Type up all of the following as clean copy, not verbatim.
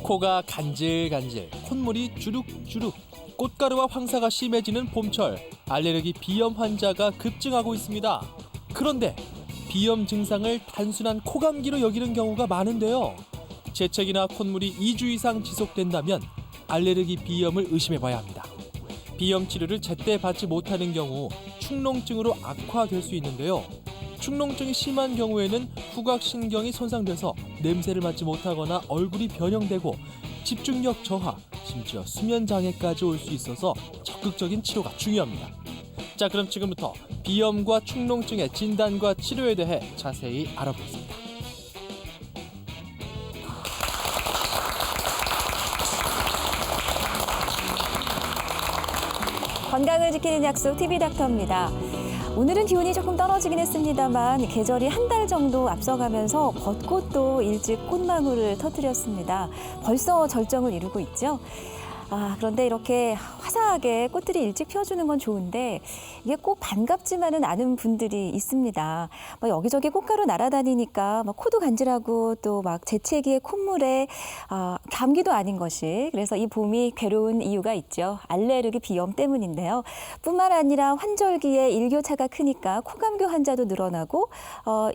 코가 간질간질, 콧물이 주룩주룩, 꽃가루와 황사가 심해지는 봄철, 알레르기 비염 환자가 급증하고 있습니다. 그런데 비염 증상을 단순한 코감기로 여기는 경우가 많은데요. 재채기나 콧물이 2주 이상 지속된다면 알레르기 비염을 의심해봐야 합니다. 비염 치료를 제때 받지 못하는 경우 축농증으로 악화될 수 있는데요. 축농증이 심한 경우에는 후각신경이 손상돼서 냄새를 맡지 못하거나 얼굴이 변형되고 집중력 저하, 심지어 수면장애까지 올 수 있어서 적극적인 치료가 중요합니다. 자, 그럼 지금부터 비염과 축농증의 진단과 치료에 대해 자세히 알아보겠습니다. 건강을 지키는 약속 TV닥터입니다. 오늘은 기온이 조금 떨어지긴 했습니다만 계절이 한 달 정도 앞서가면서 벚꽃도 일찍 꽃망울을 터뜨렸습니다. 벌써 절정을 이루고 있죠. 그런데 이렇게 화사하게 꽃들이 일찍 피어주는 건 좋은데 이게 꼭 반갑지만은 않은 분들이 있습니다. 여기저기 꽃가루 날아다니니까 코도 간질하고 또 재채기에 콧물에 감기도 아닌 것이, 그래서 이 봄이 괴로운 이유가 있죠. 알레르기 비염 때문인데요. 뿐만 아니라 환절기에 일교차가 크니까 코감기 환자도 늘어나고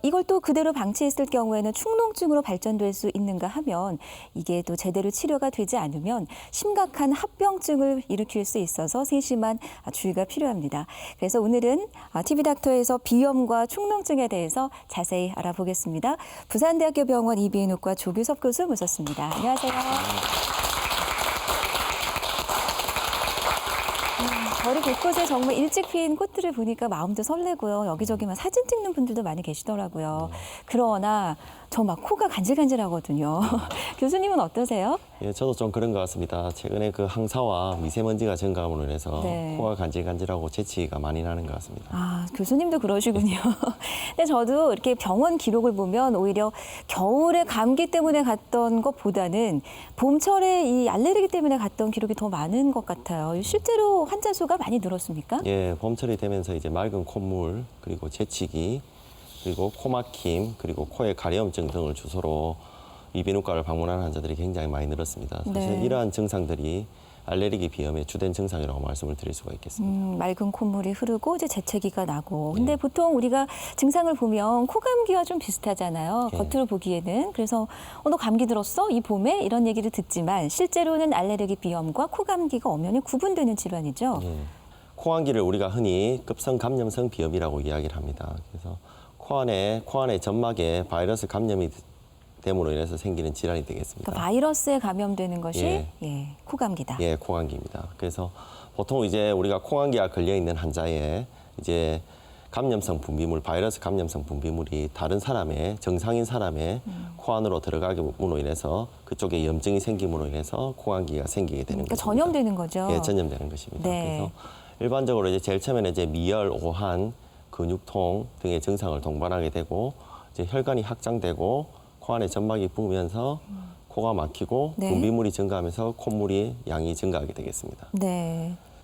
이걸 또 그대로 방치했을 경우에는 축농증으로 발전될 수 있는가 하면 이게 또 제대로 치료가 되지 않으면 심각한 합병증을 일으킬 수 있어서 세심한 주의가 필요합니다. 그래서 오늘은 TV닥터에서 비염과 축농증에 대해서 자세히 알아보겠습니다. 부산대학교 병원 이비인후과 조규섭 교수 모셨습니다. 안녕하세요. 거리 곳곳에 정말 일찍 핀 꽃들을 보니까 마음도 설레고요. 여기저기만 사진 찍는 분들도 많이 계시더라고요. 그러나 저 코가 간질간질하거든요. 교수님은 어떠세요? 예, 저도 좀 그런 것 같습니다. 최근에 그 황사와 미세먼지가 증가함으로 인해서 코가 간질간질하고 재채기가 많이 나는 것 같습니다. 교수님도 그러시군요. 근데 저도 이렇게 병원 기록을 보면 오히려 겨울에 감기 때문에 갔던 것보다는 봄철에 이 알레르기 때문에 갔던 기록이 더 많은 것 같아요. 실제로 환자 수가 많이 늘었습니까? 예, 봄철이 되면서 이제 맑은 콧물, 그리고 재치기, 그리고 코막힘, 그리고 코의 가려움증 등을 주소로 이비인후과를 방문하는 환자들이 굉장히 많이 늘었습니다. 사실 이러한 증상들이 알레르기 비염의 주된 증상이라고 말씀을 드릴 수가 있겠습니다. 맑은 콧물이 흐르고 이제 재채기가 나고. 근데 보통 우리가 증상을 보면 코감기와 좀 비슷하잖아요. 겉으로 보기에는. 그래서 너 감기 들었어? 이 봄에? 이런 얘기를 듣지만 실제로는 알레르기 비염과 코감기가 엄연히 구분되는 질환이죠. 코감기를 우리가 흔히 급성 감염성 비염이라고 이야기를 합니다. 그래서 코 안에 점막에 바이러스 감염이 됨으로 인해서 생기는 질환이 되겠습니다. 그러니까 바이러스에 감염되는 것이 코감기다. 예, 코감기입니다. 그래서 보통 이제 우리가 코감기가 걸려 있는 환자의 이제 감염성 분비물, 바이러스 감염성 분비물이 다른 사람의 정상인 사람의 코 안으로 들어가므로 인해서 그쪽에 염증이 생김으로 인해서 코감기가 생기게 되는 그러니까 것입니다. 전염되는 거죠. 예, 전염되는 것입니다. 그래서 일반적으로 이제 제일 처음에는 이제 미열, 오한, 근육통 등의 증상을 동반하게 되고 이제 혈관이 확장되고 코 안에 점막이 부으면서 코가 막히고 분비물이 증가하면서 콧물이 양이 증가하게 되겠습니다.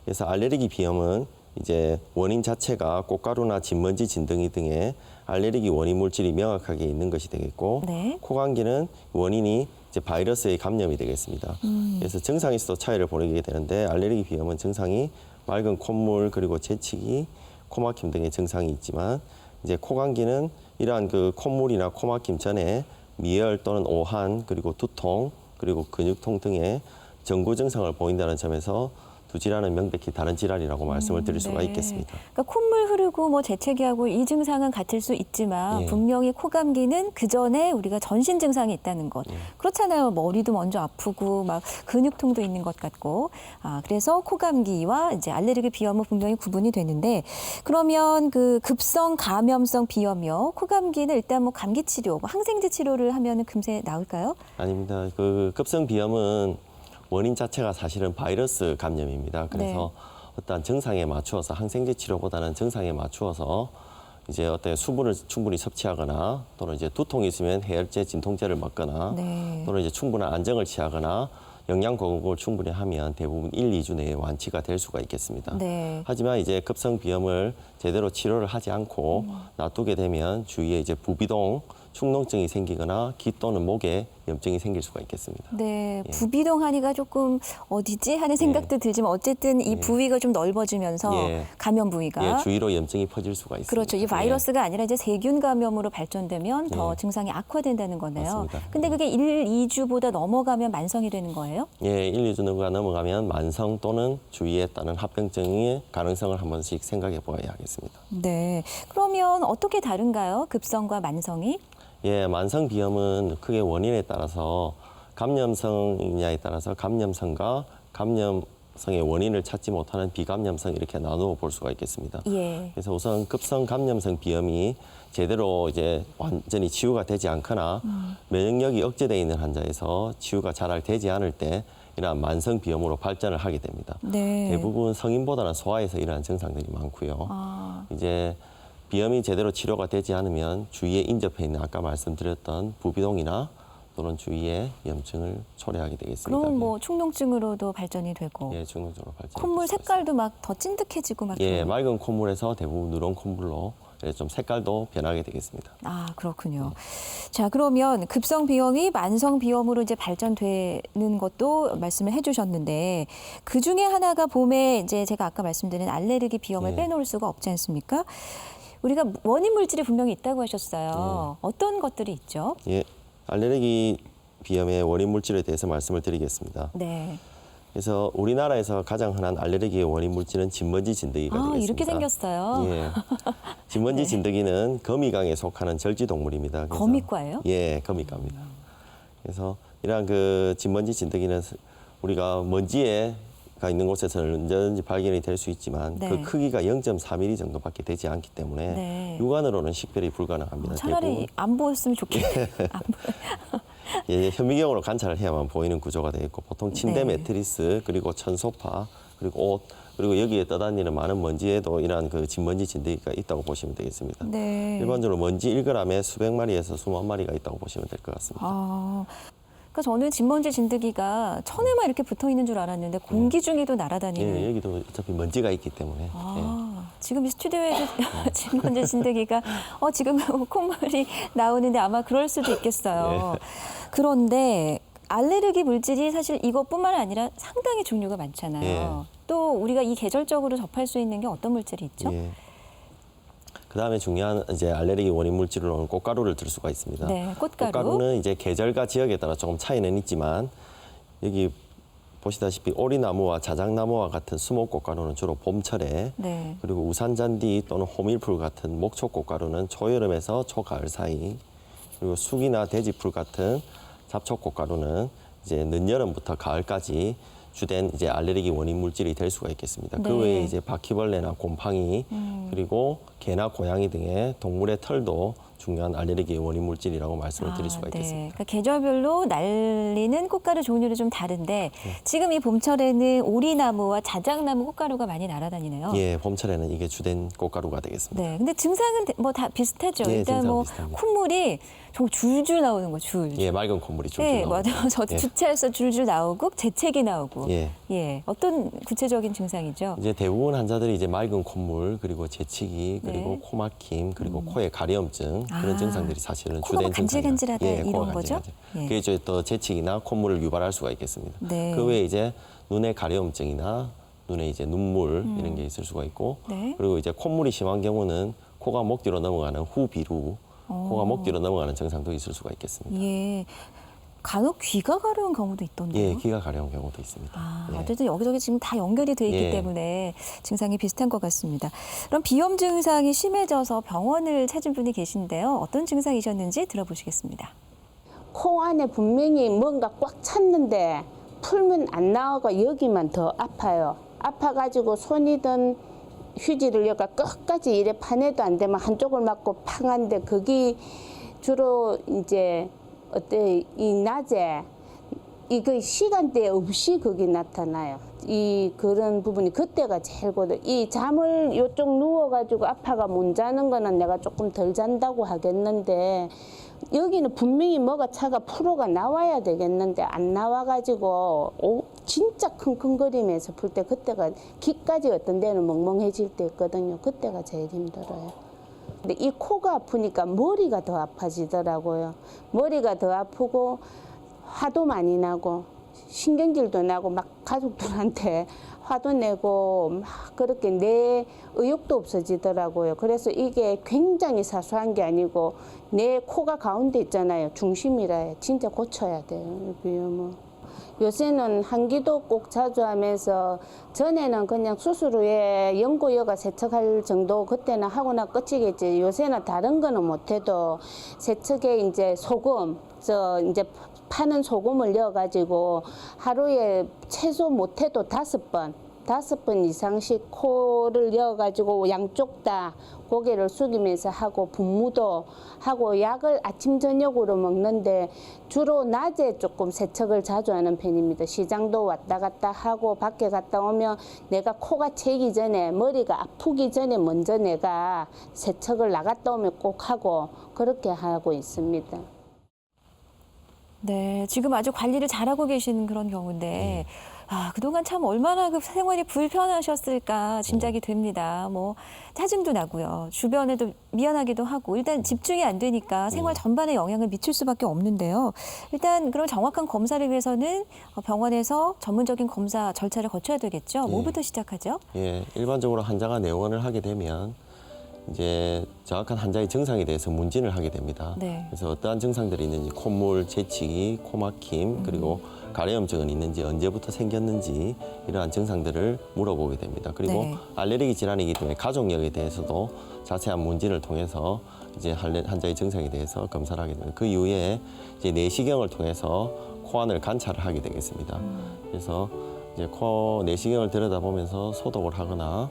그래서 알레르기 비염은 이제 원인 자체가 꽃가루나 진먼지, 진드기 등의 알레르기 원인 물질이 명확하게 있는 것이 되겠고 코감기는 원인이 이제 바이러스의 감염이 되겠습니다. 그래서 증상에서도 차이를 보이게 되는데 알레르기 비염은 증상이 맑은 콧물 그리고 재치기, 코막힘 등의 증상이 있지만 이제 코감기는 이러한 그 콧물이나 코막힘 전에 미열 또는 오한 그리고 두통 그리고 근육통 등의 전구 증상을 보인다는 점에서 두 질환은 명백히 다른 질환이라고 말씀을 드릴 수가 있겠습니다. 그러니까 콧물 흐르고 재채기하고 이 증상은 같을 수 있지만 분명히 코감기는 그 전에 우리가 전신 증상이 있다는 것. 그렇잖아요. 머리도 먼저 아프고 근육통도 있는 것 같고. 그래서 코감기와 이제 알레르기 비염은 분명히 구분이 되는데 그러면 그 급성 감염성 비염이요. 코감기는 일단 감기 치료, 항생제 치료를 하면 금세 나을까요? 아닙니다. 그 급성 비염은 원인 자체가 사실은 바이러스 감염입니다. 그래서 어떤 증상에 맞추어서 항생제 치료보다는 증상에 맞추어서 이제 어떤 수분을 충분히 섭취하거나 또는 이제 두통이 있으면 해열제, 진통제를 먹거나 또는 이제 충분한 안정을 취하거나 영양 공급을 충분히 하면 대부분 1, 2주 내에 완치가 될 수가 있겠습니다. 하지만 이제 급성 비염을 제대로 치료를 하지 않고 놔두게 되면 주위에 이제 부비동, 축농증이 생기거나 귀 또는 목에 염증이 생길 수가 있겠습니다. 네, 예. 부비동하니가 조금 어디지 하는 생각도 들지만 어쨌든 이 부위가 좀 넓어지면서 예. 감염 부위가 예, 주위로 염증이 퍼질 수가 있습니다. 그렇죠. 이 바이러스가 아니라 이제 세균 감염으로 발전되면 더 예. 증상이 악화된다는 거네요. 맞습니다. 근데 그게 1, 2주보다 넘어가면 만성이 되는 거예요? 예, 1, 2주가 넘어가면 만성 또는 주위에 따른 합병증의 가능성을 한 번씩 생각해 보아야 하겠습니다. 네. 그러면 어떻게 다른가요? 급성과 만성이? 예, 만성 비염은 크게 원인에 따라서 감염성이냐에 따라서 감염성과 감염성의 원인을 찾지 못하는 비감염성 이렇게 나누어 볼 수가 있겠습니다. 예. 그래서 우선 급성 감염성 비염이 제대로 이제 완전히 치유가 되지 않거나 면역력이 억제되어 있는 환자에서 치유가 잘 되지 않을 때 이러한 만성 비염으로 발전을 하게 됩니다. 네. 대부분 성인보다는 소아에서 일어나는 증상들이 많고요. 아, 이제 비염이 제대로 치료가 되지 않으면 주위에 인접해 있는 아까 말씀드렸던 부비동이나 또는 주위에 염증을 초래하게 되겠습니다. 그럼 뭐 축농증으로도 발전이 되고 예, 중독적으로 발전. 콧물 색깔도 막 더 찐득해지고 막 예, 그런 맑은 콧물에서 대부분 누런 콧물로 좀 색깔도 변하게 되겠습니다. 아, 그렇군요. 자, 그러면 급성 비염이 만성 비염으로 이제 발전되는 것도 말씀을 해주셨는데 그 중에 하나가 봄에 이제 제가 아까 말씀드린 알레르기 비염을 예. 빼놓을 수가 없지 않습니까? 우리가 원인 물질이 분명히 있다고 하셨어요. 어떤 것들이 있죠? 예, 알레르기 비염의 원인 물질에 대해서 말씀을 드리겠습니다. 네. 그래서 우리나라에서 가장 흔한 알레르기의 원인 물질은 진먼지 진드기가 아, 되겠습니다. 이렇게 생겼어요. 예. 진먼지 진드기는 거미강에 속하는 절지동물입니다. 그래서 거미과예요? 예, 거미과입니다. 그래서 이러한 그 진먼지 진드기는 우리가 먼지가 있는 곳에서 언제든지 발견이 될 수 있지만 네. 그 크기가 0.4mm 정도밖에 되지 않기 때문에 네. 육안으로는 식별이 불가능합니다. 차라리 안 보였으면 좋겠네요. 안 예, 현미경으로 관찰을 해야만 보이는 구조가 되어 있고 보통 침대 네. 매트리스 그리고 천소파 그리고 옷 그리고 여기에 떠다니는 많은 먼지에도 이러한 그 진먼지 진드기가 있다고 보시면 되겠습니다. 네. 일반적으로 먼지 1g에 수백 마리에서 수만 마리가 있다고 보시면 될 것 같습니다. 아, 그러니까 저는 진먼지 진드기가 천에만 이렇게 붙어 있는 줄 알았는데 공기 중에도 날아다니는. 예, 여기도 어차피 먼지가 있기 때문에 아, 지금 이 스튜디오에도 진먼지 진드기가 지금 콧물이 나오는데 아마 그럴 수도 있겠어요. 그런데 알레르기 물질이 사실 이것뿐만 아니라 상당히 종류가 많잖아요. 또 우리가 이 계절적으로 접할 수 있는 게 어떤 물질이 있죠? 예. 그다음에 중요한 이제 알레르기 원인 물질로는 꽃가루를 들 수가 있습니다. 네, 꽃가루. 꽃가루는 이제 계절과 지역에 따라 조금 차이는 있지만 여기 보시다시피 오리나무와 자작나무와 같은 수목꽃가루는 주로 봄철에 네. 그리고 우산잔디 또는 호밀풀 같은 목초꽃가루는 초여름에서 초가을 사이 그리고 쑥이나 돼지풀 같은 잡초꽃가루는 이제 늦여름부터 가을까지 주된 이제 알레르기 원인 물질이 될 수가 있겠습니다. 네. 그 외에 이제 바퀴벌레나 곰팡이 그리고 개나 고양이 등의 동물의 털도 중요한 알레르기의 원인 물질이라고 말씀을 드릴 수가 네. 있겠습니다. 그러니까 계절별로 날리는 꽃가루 종류는 좀 다른데 지금 이 봄철에는 오리나무와 자작나무 꽃가루가 많이 날아다니네요. 예, 봄철에는 이게 주된 꽃가루가 되겠습니다. 네, 근데 증상은 뭐 다 비슷하죠. 예, 일단 증상은 뭐 비슷합니다. 콧물이 정말 줄줄 나오는 거, 줄. 예, 맑은 콧물이 줄줄 네, 나옵니다. 맞아요. 저도 예. 주차해서 줄줄 나오고 재채기 나오고. 예. 예, 어떤 구체적인 증상이죠? 이제 대부분 환자들이 이제 맑은 콧물 그리고 재치기 그리고 네. 코막힘 그리고 코에 가려움증 그런 아, 증상들이 사실은 코가 주된 증상이에요. 간질간질하다 이런 코가 거죠? 간질간질. 예. 그게 이제 또 재치기나 콧물을 유발할 수가 있겠습니다. 네. 그 외에 이제 눈에 가려움증이나 눈에 이제 눈물 이런 게 있을 수가 있고 네. 그리고 이제 콧물이 심한 경우는 코가 목 뒤로 넘어가는 후비루 코가 목 뒤로 넘어가는 증상도 있을 수가 있겠습니다. 예. 간혹 귀가 가려운 경우도 있던데요. 예, 귀가 가려운 경우도 있습니다. 아, 예. 어쨌든 여기저기 지금 다 연결이 돼 있기 예. 때문에 증상이 비슷한 것 같습니다. 그럼 비염 증상이 심해져서 병원을 찾은 분이 계신데요. 어떤 증상이셨는지 들어보시겠습니다. 코 안에 분명히 뭔가 꽉 찼는데 풀면 안 나오고 여기만 더 아파요. 아파가지고 손이든 휴지를 여가 끝까지 이래 파내도 안 되면 한쪽을 맞고 팡한데 거기 주로 이제 어때 이 낮에 이거 시간대 없이 거기 나타나요. 이 그런 부분이 그때가 제일 고들. 이 잠을 요쪽 누워가지고 아파가 못 자는 거는 내가 조금 덜 잔다고 하겠는데 여기는 분명히 뭐가 차가 프로가 나와야 되겠는데 안 나와가지고 진짜 킁킁거리면서 풀 때 그때가 귀까지 어떤 데는 멍멍해질 때 있거든요. 그때가 제일 힘들어요. 근데 이 코가 아프니까 머리가 더 아파지더라고요. 머리가 더 아프고 화도 많이 나고 신경질도 나고 막 가족들한테 화도 내고 막 그렇게 내 의욕도 없어지더라고요. 그래서 이게 굉장히 사소한 게 아니고 내 코가 가운데 있잖아요. 중심이라 진짜 고쳐야 돼요. 이 비염은. 요새는 한기도 꼭 자주 하면서 전에는 그냥 수술 후에 연고여가 세척할 정도 그때는 하고나 끝이겠지. 요새는 다른 거는 못해도 세척에 이제 소금 이제 파는 소금을 넣어가지고 하루에 최소 못해도 5번 이상씩 코를 넣어가지고 양쪽 다 고개를 숙이면서 하고 분무도 하고 약을 아침 저녁으로 먹는데 주로 낮에 조금 세척을 자주 하는 편입니다. 시장도 왔다 갔다 하고 밖에 갔다 오면 내가 코가 채기 전에 머리가 아프기 전에 먼저 내가 세척을 나갔다 오면 꼭 하고 그렇게 하고 있습니다. 네, 지금 아주 관리를 잘하고 계신 그런 경우인데, 그동안 참 얼마나 그 생활이 불편하셨을까 짐작이 됩니다. 뭐, 짜증도 나고요. 주변에도 미안하기도 하고, 일단 집중이 안 되니까 생활 전반에 영향을 미칠 수밖에 없는데요. 일단 그런 정확한 검사를 위해서는 병원에서 전문적인 검사 절차를 거쳐야 되겠죠. 뭐부터 시작하죠? 예, 일반적으로 환자가 내원을 하게 되면 이제 정확한 환자의 증상에 대해서 문진을 하게 됩니다. 네. 그래서 어떠한 증상들이 있는지 콧물, 재치기, 코막힘, 그리고 가래염증은 있는지 언제부터 생겼는지 이러한 증상들을 물어보게 됩니다. 그리고 네. 알레르기 질환이기 때문에 가족력에 대해서도 자세한 문진을 통해서 이제 환자의 증상에 대해서 검사를 하게 됩니다. 그 이후에 이제 내시경을 통해서 코안을 관찰을 하게 되겠습니다. 그래서 이제 코 내시경을 들여다보면서 소독을 하거나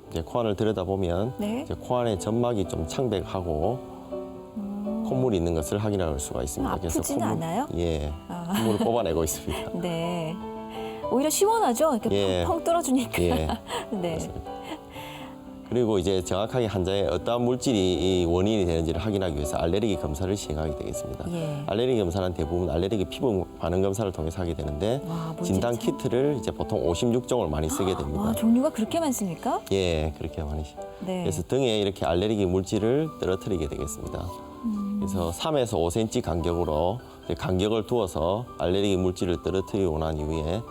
이제 코안을 들여다보면 네. 이제 코안의 점막이 좀 창백하고 콧물이 있는 것을 확인할 수가 있습니다. 아프지는 않아요? 예, 콧물을 뽑아내고 있습니다. 네. 오히려 시원하죠? 이렇게 예. 펑펑 떨어주니까. 예, 네. 그렇습니다. 그리고 이제 정확하게 환자의 어떠한 물질이 이 원인이 되는지를 확인하기 위해서 알레르기 검사를 시행하게 되겠습니다. 예. 알레르기 검사는 대부분 알레르기 피부 반응 검사를 통해서 하게 되는데 와, 뭔지 진단 참- 키트를 이제 보통 56종을 많이 쓰게 됩니다. 와, 종류가 그렇게 많습니까? 예, 그렇게 많이. 네. 그래서 등에 이렇게 알레르기 물질을 떨어뜨리게 되겠습니다. 그래서 3에서 5cm 간격으로 이제 간격을 두어서 알레르기 물질을 떨어뜨리고 난 이후에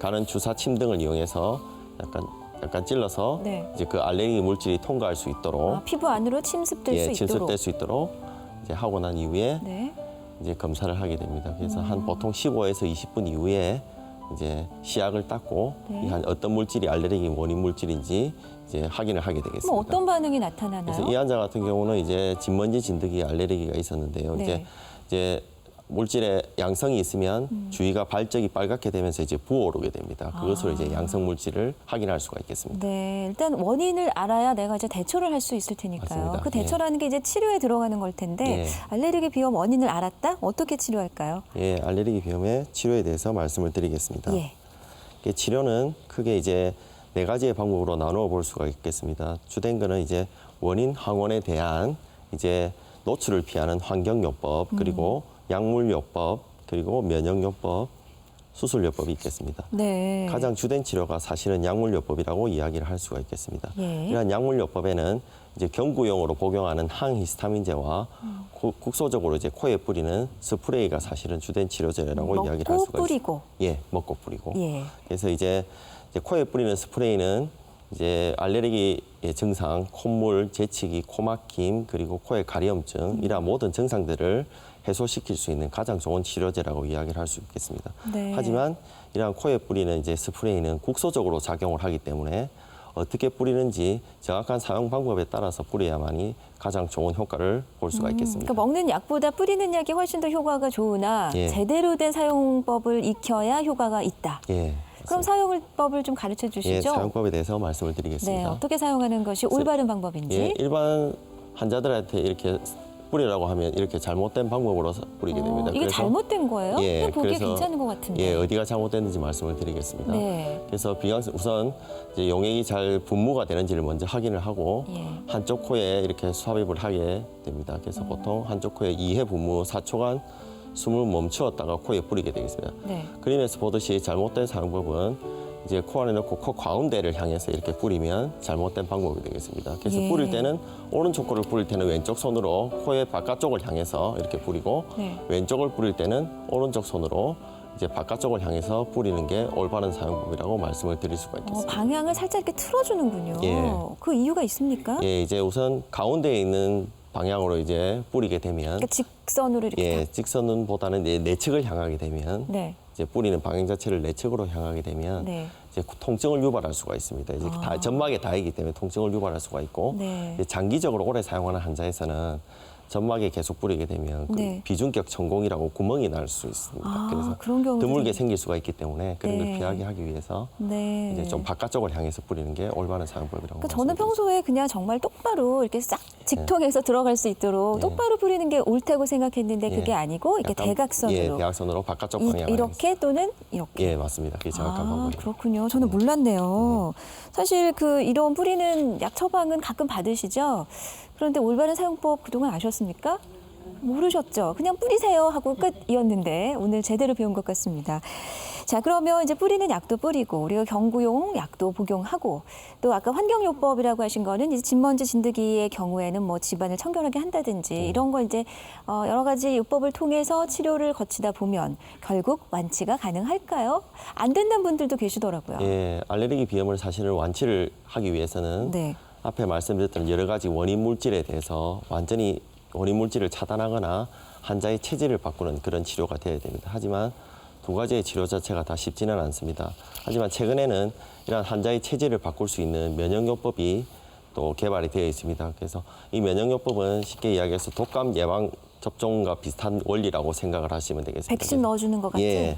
가는 주사침 등을 이용해서 약간 찔러서 네. 이제 그 알레르기 물질이 통과할 수 있도록 피부 안으로 침습될 수 있도록. 침습될 수 있도록 이제 하고 난 이후에 네. 이제 검사를 하게 됩니다. 그래서 한 보통 15에서 20분 이후에 이제 시약을 닦고 네. 이 한 어떤 물질이 알레르기 원인 물질인지 이제 확인을 하게 되겠습니다. 그럼 어떤 반응이 나타나나요? 그래서 이 환자 같은 경우는 이제 진먼지 진드기 알레르기가 있었는데요. 네. 이제 물질의 양성이 있으면 주위가 발적이 빨갛게 되면서 이제 부어오르게 됩니다. 그것으로 이제 양성 물질을 확인할 수가 있겠습니다. 네, 일단 원인을 알아야 내가 이제 대처를 할 수 있을 테니까요. 맞습니다. 그 대처라는 게 이제 치료에 들어가는 걸 텐데 예. 알레르기 비염 원인을 알았다? 어떻게 치료할까요? 예, 알레르기 비염의 치료에 대해서 말씀을 드리겠습니다. 예. 이게 치료는 크게 이제 4가지의 방법으로 나누어 볼 수가 있겠습니다. 주된 거는 이제 원인 항원에 대한 이제 노출을 피하는 환경요법, 그리고 약물요법, 그리고 면역요법, 수술요법이 있겠습니다. 네. 가장 주된 치료가 사실은 약물요법이라고 이야기를 할 수가 있겠습니다. 예. 이러한 약물요법에는 이제 경구용으로 복용하는 항히스타민제와 국소적으로 이제 코에 뿌리는 스프레이가 사실은 주된 치료제라고 이야기를 할 수가 뿌리고. 있습니다. 예, 먹고 뿌리고. 예. 그래서 이제 코에 뿌리는 스프레이는 이제 알레르기의 증상, 콧물, 재치기, 코막힘, 그리고 코의 가려움증 이러한 모든 증상들을 해소시킬 수 있는 가장 좋은 치료제라고 이야기를 할 수 있겠습니다. 네. 하지만 이러한 코에 뿌리는 이제 스프레이는 국소적으로 작용을 하기 때문에 어떻게 뿌리는지 정확한 사용 방법에 따라서 뿌려야만이 가장 좋은 효과를 볼 수가 있겠습니다. 그러니까 먹는 약보다 뿌리는 약이 훨씬 더 효과가 좋으나 예. 제대로 된 사용법을 익혀야 효과가 있다. 예, 그럼 사용법을 좀 가르쳐 주시죠. 예, 사용법에 대해서 말씀을 드리겠습니다. 네, 어떻게 사용하는 것이 올바른 방법인지. 예, 일반 환자들한테 이렇게 뿌리라고 하면 이렇게 잘못된 방법으로 뿌리게 됩니다. 이게 잘못된 거예요? 예, 그냥 보기에 그래서 괜찮은 것 같은데. 예, 어디가 잘못됐는지 말씀을 드리겠습니다. 네. 그래서 우선 이제 용액이 잘 분무가 되는지를 먼저 확인을 하고 예. 한쪽 코에 이렇게 삽입을 하게 됩니다. 그래서 보통 한쪽 코에 2회 분무 4초간 숨을 멈추었다가 코에 뿌리게 되겠습니다. 네. 그림에서 보듯이 잘못된 사용법은 이제 코 안에 넣고 코 가운데를 향해서 이렇게 뿌리면 잘못된 방법이 되겠습니다. 그래서 예. 뿌릴 때는 오른쪽 코를 뿌릴 때는 왼쪽 손으로 코의 바깥쪽을 향해서 이렇게 뿌리고 네. 왼쪽을 뿌릴 때는 오른쪽 손으로 이제 바깥쪽을 향해서 뿌리는 게 올바른 사용법이라고 말씀을 드릴 수가 있겠습니다. 방향을 살짝 이렇게 틀어주는군요. 예. 그 이유가 있습니까? 예, 이제 우선 가운데에 있는 방향으로 이제 뿌리게 되면 그러니까 직선으로 이렇게. 예, 직선보다는 내측을 향하게 되면 네. 이제 뿌리는 방향 자체를 내측으로 향하게 되면 네. 이제 통증을 유발할 수가 있습니다. 이제 점막에 닿이기 때문에 통증을 유발할 수가 있고 네. 이제 장기적으로 오래 사용하는 환자에서는 점막에 계속 뿌리게 되면 그 네. 비중격 천공이라고 구멍이 날 수 있습니다. 그래서 그런 경우도 드물게 생길 수가 있기 때문에 그런 네. 걸 피하게 하기 위해서 네. 이제 좀 바깥쪽을 향해서 뿌리는 게 올바른 사용법이라고 그러니까 저는 말씀드리겠습니다. 평소에 그냥 정말 똑바로 이렇게 싹 직통해서 들어갈 수 있도록 예. 똑바로 뿌리는 게 옳다고 생각했는데 그게 예. 아니고 이렇게 약간, 대각선으로. 예, 대각선으로 바깥쪽 방향을 이렇게 또는 이렇게. 예, 맞습니다. 그게 정확한 방법이에요. 그렇군요. 저는 몰랐네요. 사실 이런 뿌리는 약 처방은 가끔 받으시죠? 그런데 올바른 사용법 그동안 아셨습니까? 모르셨죠? 그냥 뿌리세요 하고 끝이었는데 오늘 제대로 배운 것 같습니다. 자, 그러면 이제 뿌리는 약도 뿌리고 우리가 경구용 약도 복용하고 또 아까 환경요법이라고 하신 거는 이제 진먼지 진드기의 경우에는 뭐 집안을 청결하게 한다든지 이런 거 이제 여러 가지 요법을 통해서 치료를 거치다 보면 결국 완치가 가능할까요? 안 된다는 분들도 계시더라고요. 예, 알레르기 비염을 사실은 완치를 하기 위해서는 네. 앞에 말씀드렸던 여러 가지 원인 물질에 대해서 완전히 원인 물질을 차단하거나 환자의 체질을 바꾸는 그런 치료가 되어야 됩니다. 하지만 두 가지의 치료 자체가 다 쉽지는 않습니다. 하지만 최근에는 이러한 환자의 체질을 바꿀 수 있는 면역요법이 또 개발이 되어 있습니다. 그래서 이 면역요법은 쉽게 이야기해서 독감 예방 접종과 비슷한 원리라고 생각을 하시면 되겠습니다. 백신 넣어주는 것 같죠? 예.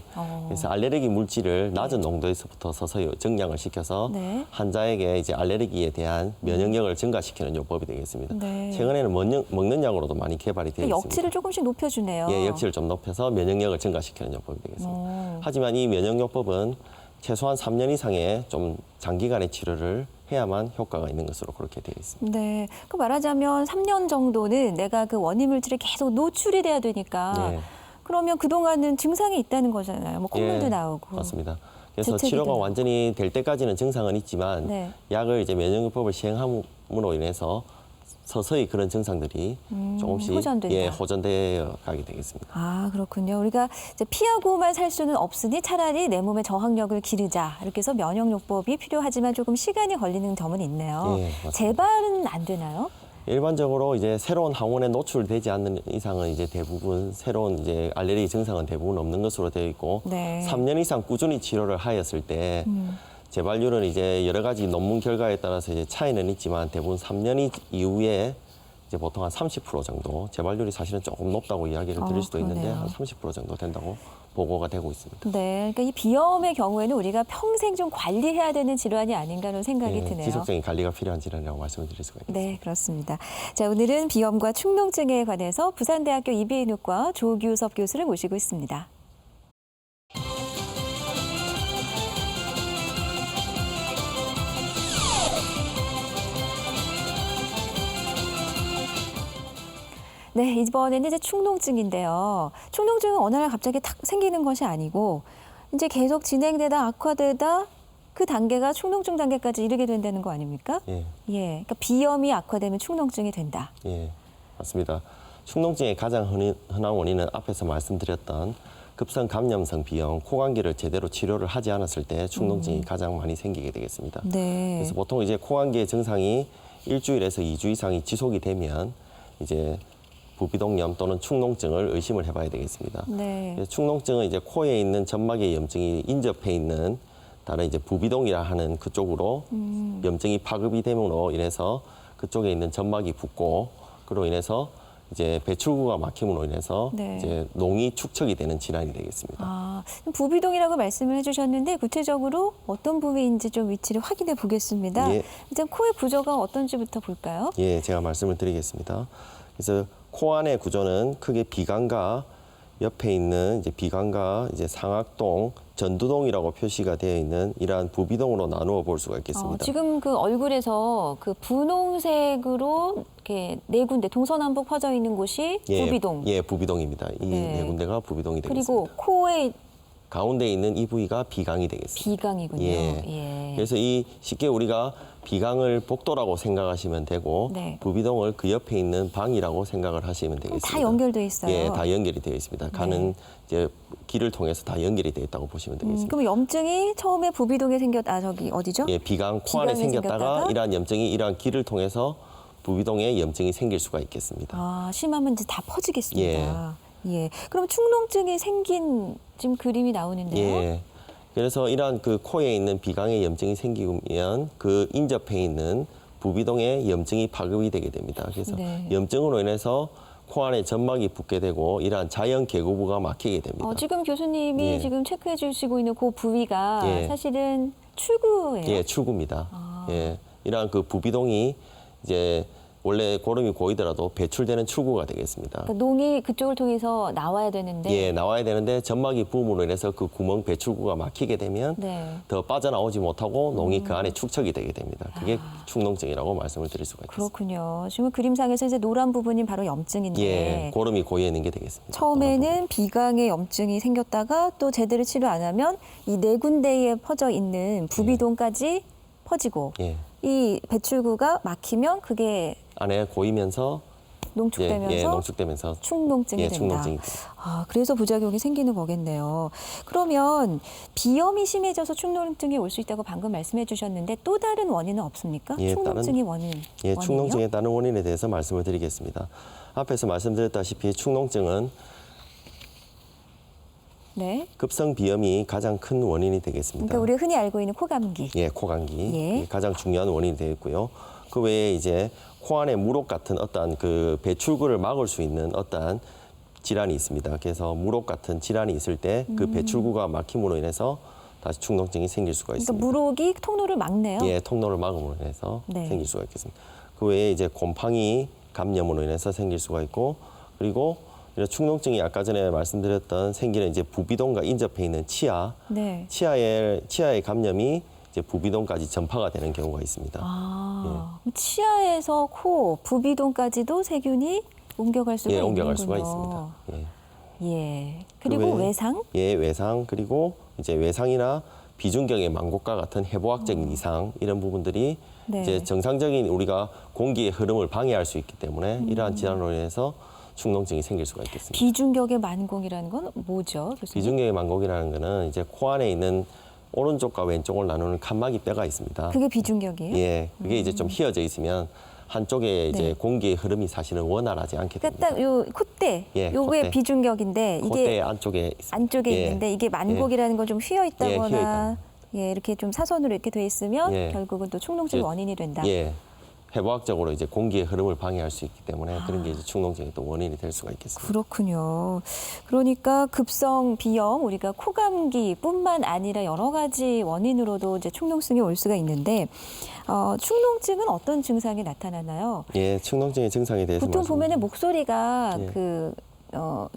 그래서 알레르기 물질을 낮은 농도에서부터 서서히 증량을 시켜서 네. 환자에게 이제 알레르기에 대한 면역력을 증가시키는 요법이 되겠습니다. 네. 최근에는 먹는 약으로도 많이 개발이 되어 있습니다. 역치를 조금씩 높여주네요. 예, 역치를 좀 높여서 면역력을 증가시키는 요법이 되겠습니다. 하지만 이 면역요법은 최소한 3년 이상의 좀 장기간의 치료를 해야만 효과가 있는 것으로 그렇게 되어 있습니다. 네. 그 말하자면 3년 정도는 내가 그 원인 물질에 계속 노출이 돼야 되니까 예. 그러면 그동안은 증상이 있다는 거잖아요. 뭐 콧물도 예, 나오고. 맞습니다. 그래서 재채기도 치료가 나고. 완전히 될 때까지는 증상은 있지만 네. 약을 이제 면역요법을 시행함으로 인해서 서서히 그런 증상들이 조금씩 호전된다. 예, 호전되어 가게 되겠습니다. 아, 그렇군요. 우리가 이제 피하고만 살 수는 없으니 차라리 내 몸의 저항력을 기르자. 이렇게 해서 면역요법이 필요하지만 조금 시간이 걸리는 점은 있네요. 예, 맞습니다. 재발은 안 되나요? 일반적으로 이제 새로운 항원에 노출되지 않는 이상은 이제 대부분 새로운 이제 알레르기 증상은 대부분 없는 것으로 되어 있고 네. 3년 이상 꾸준히 치료를 하였을 때 재발률은 이제 여러 가지 논문 결과에 따라서 이제 차이는 있지만 대부분 3년 이후에 이제 보통 한 30% 정도 재발률이 사실은 조금 높다고 이야기를 드릴 수도 있는데 그러네요. 한 30% 정도 된다고 보고가 되고 있습니다. 네. 그러니까 이 비염의 경우에는 우리가 평생 좀 관리해야 되는 질환이 아닌가라는 생각이 예, 드네요. 지속적인 관리가 필요한 질환이라고 말씀을 드릴 수가 있습니다. 네, 그렇습니다. 자, 오늘은 비염과 축농증에 관해서 부산대학교 이비인후과 조규섭 교수를 모시고 있습니다. 네, 이번에는 이제 축농증인데요. 축농증은 어느 날 갑자기 탁 생기는 것이 아니고 이제 계속 진행되다 악화되다 그 단계가 축농증 단계까지 이르게 된다는 거 아닙니까? 예. 예, 그러니까 비염이 악화되면 축농증이 된다. 예, 맞습니다. 축농증의 가장 흔한 원인은 앞에서 말씀드렸던 급성 감염성 비염, 코감기를 제대로 치료를 하지 않았을 때 축농증이 가장 많이 생기게 되겠습니다. 네. 그래서 보통 이제 코감기의 증상이 일주일에서 2주 이상이 지속이 되면 이제 부비동염 또는 축농증을 의심을 해봐야 되겠습니다. 네. 그래서 축농증은 이제 코에 있는 점막의 염증이 인접해 있는 다른 이제 부비동이라 하는 그쪽으로 염증이 파급이 됨으로 인해서 그쪽에 있는 점막이 붓고 그로 인해서 이제 배출구가 막힘으로 인해서 네. 이제 농이 축적이 되는 질환이 되겠습니다. 아, 부비동이라고 말씀을 해주셨는데 구체적으로 어떤 부위인지 좀 위치를 확인해 보겠습니다. 예. 일단 코의 구조가 어떤지부터 볼까요? 예, 제가 말씀을 드리겠습니다. 그래서 코 안의 구조는 크게 비강과 옆에 있는 이제 비강과 이제 상악동, 전두동이라고 표시가 되어 있는 이러한 부비동으로 나누어 볼 수가 있겠습니다. 지금 그 얼굴에서 그 분홍색으로 이렇게 네 군데 동서남북 퍼져 있는 곳이 부비동. 예, 부비동입니다. 이 네. 네 군데가 부비동이 되겠습니다. 그리고 코의 가운데 있는 이 부위가 비강이 되겠습니다. 비강이군요. 예. 예. 그래서 이 쉽게 우리가 비강을 복도라고 생각하시면 되고 네. 부비동을 그 옆에 있는 방이라고 생각을 하시면 되겠습니다. 다 연결돼 있어요. 예, 다 연결이 되어 있습니다. 가는 이제 길을 통해서 다 연결이 되어 있다고 보시면 되겠습니다. 그럼 염증이 처음에 부비동에 저기 어디죠? 예, 비강 코 안에 비강에 생겼다가 생겼다가? 이러한 염증이 이러한 길을 통해서 부비동에 염증이 생길 수가 있겠습니다. 아, 심하면 이제 다 퍼지겠습니다. 예. 그럼 축농증이 생긴 지금 그림이 나오는데요. 예. 그래서 이러한 그 코에 있는 비강에 염증이 생기면 그 인접해 있는 부비동에 염증이 파급이 되게 됩니다. 그래서 네. 염증으로 인해서 코 안에 점막이 붓게 되고 이러한 자연 개구부가 막히게 됩니다. 지금 교수님이 예. 지금 체크해 주시고 있는 그 부위가 예. 사실은 출구예요. 예, 출구입니다. 아. 예, 이러한 그 부비동이 이제 원래 고름이 고이더라도 배출되는 출구가 되겠습니다. 그러니까 농이 그쪽을 통해서 나와야 되는데. 예, 나와야 되는데 점막이 부음으로 인해서 그 구멍 배출구가 막히게 되면 네. 더 빠져나오지 못하고 농이 그 안에 축척이 되게 됩니다. 그게 아. 축농증이라고 말씀을 드릴 수가 있습니다. 그렇군요. 지금 그림상에서 이제 노란 부분이 바로 염증인데. 예, 고름이 고여 있는 게 되겠습니다. 처음에는 비강에 염증이 생겼다가 또 제대로 치료 안 하면 이 네 군데에 퍼져 있는 부비동까지 퍼지고 예, 이 배출구가 막히면 그게 안에 고이면서 농축되면서 예, 농축되면서 축농증이 예, 된다. 축농증이 됩니다. 아, 그래서 부작용이 생기는 거겠네요. 그러면 비염이 심해져서 축농증이 올 수 있다고 방금 말씀해 주셨는데 또 다른 원인은 없습니까? 예, 축농증이 원인이요? 예, 축농증에 따른 원인에 대해서 말씀을 드리겠습니다. 앞에서 말씀드렸다시피 축농증은 네. 급성 비염이 가장 큰 원인이 되겠습니다. 그러니까 우리가 흔히 알고 있는 코감기. 예, 코감기 예. 가장 중요한 원인이 되어 있고요. 그 외에 이제 코 안에 무록 같은 어떠한 그 배출구를 막을 수 있는 어떠한 질환이 있습니다. 그래서 무록 같은 질환이 있을 때 그 배출구가 막힘으로 인해서 다시 축농증이 생길 수가 그러니까 있습니다. 무록이 통로를 막네요. 예, 통로를 막음으로 인해서 네. 생길 수가 있겠습니다. 그 외에 이제 곰팡이 감염으로 인해서 생길 수가 있고, 그리고 이런 축농증이 아까 전에 말씀드렸던 생기는 이제 부비동과 인접해 있는 치아, 네. 치아의 감염이 이제 부비동까지 전파가 되는 경우가 있습니다. 아, 치아에서 코, 부비동까지도 세균이 옮겨갈 수가 예, 있는군요. 옮겨갈 수가 있습니다. 예. 예. 그리고 그 외에 외상? 예, 외상, 그리고 이제 외상이나 비중경의 망곡과 같은 해부학적인 이상 이런 부분들이 네. 이제 정상적인 우리가 공기의 흐름을 방해할 수 있기 때문에 이러한 질환으로 인해서 축농증이 생길 수가 있겠습니다. 비중격의 만공이라는 건 뭐죠? 교수님? 비중경의 망곡이라는 거는 이제 코 안에 있는 오른쪽과 왼쪽을 나누는 칸막이 뼈가 있습니다. 그게 비중격이에요? 예, 그게 이제 좀 휘어져 있으면 한쪽에 이제 네. 공기의 흐름이 사실은 원활하지 않게 그러니까 됩니다. 딱 요 콧대, 예, 요게 콧대. 비중격인데 콧대 이게 안쪽에 있습니다. 안쪽에 예. 있는데 이게 만곡이라는 건 좀 휘어 있다거나 휘어 있다. 예, 이렇게 좀 사선으로 이렇게 돼 있으면 예. 결국은 또 축농증의 예. 원인이 된다. 예. 해부학적으로 이제 공기의 흐름을 방해할 수 있기 때문에 아. 그런 게 이제 축농증의 또 원인이 될 수가 있겠습니다. 그렇군요. 그러니까 급성 비염, 우리가 코감기뿐만 아니라 여러 가지 원인으로도 이제 축농증이 올 수가 있는데 축농증은 어떤 증상이 나타나나요? 예, 축농증의 증상에 대해서 보통 말씀- 보면은 목소리가 예.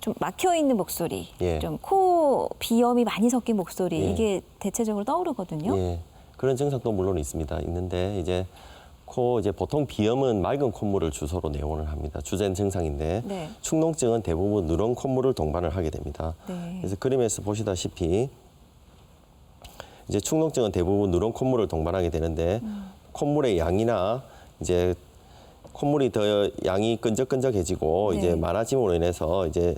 좀 막혀 있는 목소리, 예. 좀 코 비염이 많이 섞인 목소리 예. 이게 대체적으로 떠오르거든요. 예, 그런 증상도 물론 있는데 이제 이제 보통 비염은 맑은 콧물을 주소로 내원을 합니다. 주된 증상인데 네. 축농증은 대부분 누런 콧물을 동반을 하게 됩니다. 네. 그래서 그림에서 보시다시피 이제 축농증은 대부분 누런 콧물을 동반하게 되는데 콧물의 양이나 이제 콧물이 더 양이 끈적끈적해지고 네. 이제 많아짐으로 인해서 이제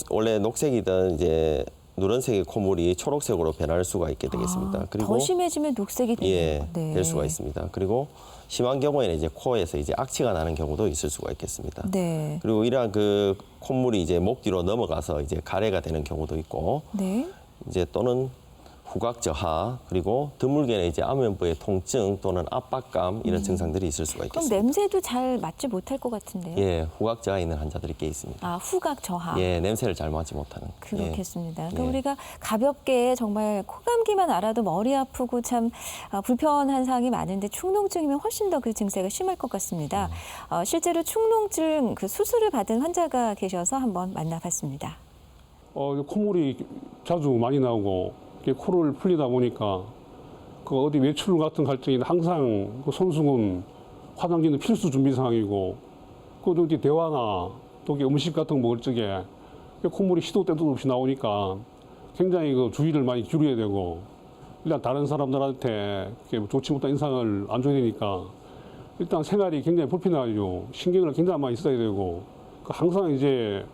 원래 녹색이던 이제 누런색의 콧물이 초록색으로 변할 수가 있게 되겠습니다. 더 심해지면 녹색이 되네요. 예, 네. 될 수가 있습니다. 그리고 심한 경우에는 이제 코에서 이제 악취가 나는 경우도 있을 수가 있겠습니다. 네. 그리고 이러한 그 콧물이 이제 목 뒤로 넘어가서 이제 가래가 되는 경우도 있고 네. 이제 또는 후각 저하 그리고 드물게는 이제 안면부의 통증 또는 압박감 이런 증상들이 있을 수가 그럼 있겠습니다. 냄새도 잘 맡지 못할 것 같은데요. 예, 후각 저하 있는 환자들이 꽤 있습니다. 아, 후각 저하. 예, 냄새를 잘 맡지 못하는. 그렇겠습니다. 예. 그러니까 예. 우리가 가볍게 정말 코감기만 알아도 머리 아프고 참 불편한 사항이 많은데 축농증이면 훨씬 더 그 증세가 심할 것 같습니다. 실제로 축농증 그 수술을 받은 환자가 계셔서 한번 만나봤습니다. 콧물이 자주 많이 나오고 이렇게 코를 풀리다 보니까 그 어디 외출 같은 갈 때는 항상 그 손수건, 화장지는 필수 준비 사항이고 그 어디 대화나 또 이렇게 음식 같은 거 먹을 적에 콧물이 시도 때도 없이 나오니까 굉장히 그 주의를 많이 기울여야 되고 일단 다른 사람들한테 이렇게 좋지 못한 인상을 안 줘야 되니까 일단 생활이 굉장히 불편하죠. 신경을 굉장히 많이 써야 되고 항상 이제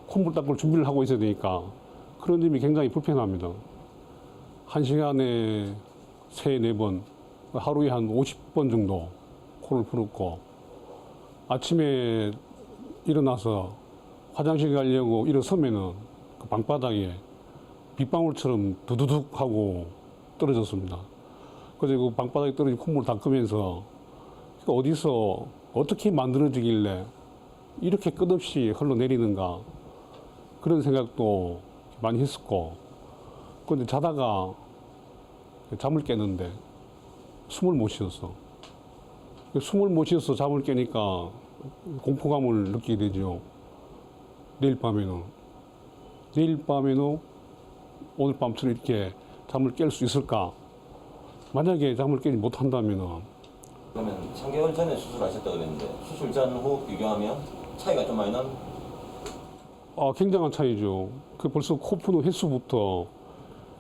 콧물 닦을 준비를 하고 있어야 되니까 그런 점이 굉장히 불편합니다. 한 시간에 3, 4번, 하루에 한 50번 정도 코를 풀었고 아침에 일어나서 화장실 가려고 일어서면은 그 방바닥에 빗방울처럼 두두둑 하고 떨어졌습니다. 그래서 그 방바닥에 떨어진 콧물을 닦으면서 어디서 어떻게 만들어지길래 이렇게 끝없이 흘러내리는가 그런 생각도 많이 했었고 그런데 자다가 잠을 깨는데 숨을 못 쉬었어. 숨을 못 쉬어서 잠을 깨니까 공포감을 느끼게 되죠. 내일 밤에는 오늘 밤처럼 이렇게 잠을 깰 수 있을까? 만약에 잠을 깨지 못한다면은 그러면 3개월 전에 수술하셨다고 그랬는데 수술 전후 비교하면 차이가 좀 많이 나는? 굉장한 차이죠. 그 벌써 코 푸는 횟수부터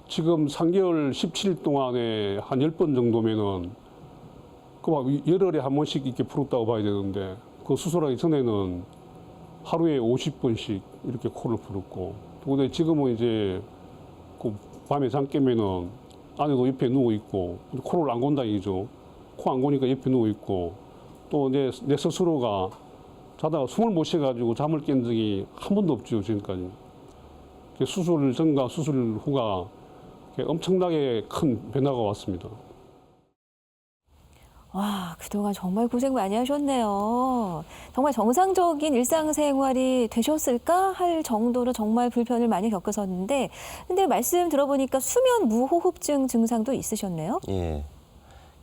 지금 3개월 17일 동안에 한 10번 정도면은 그 막 열흘에 한 번씩 이렇게 풀었다고 봐야 되는데 그 수술하기 전에는 하루에 50번씩 이렇게 코를 풀었고 근데 지금은 이제 그 밤에 잠 깨면은 아내도 옆에 누워 있고 코를 안 곤다 이죠. 코 안 고니까 옆에 누워 있고 또 내 스스로가 자다가 숨을 못 쉬어가지고 잠을 깬 적이 한 번도 없죠 지금까지. 수술 전과 수술 후가 엄청나게 큰 변화가 왔습니다. 와, 그동안 정말 고생 많이 하셨네요. 정말 정상적인 일상생활이 되셨을까 할 정도로 정말 불편을 많이 겪으셨는데 근데 말씀 들어보니까 수면 무호흡증 증상도 있으셨네요? 예.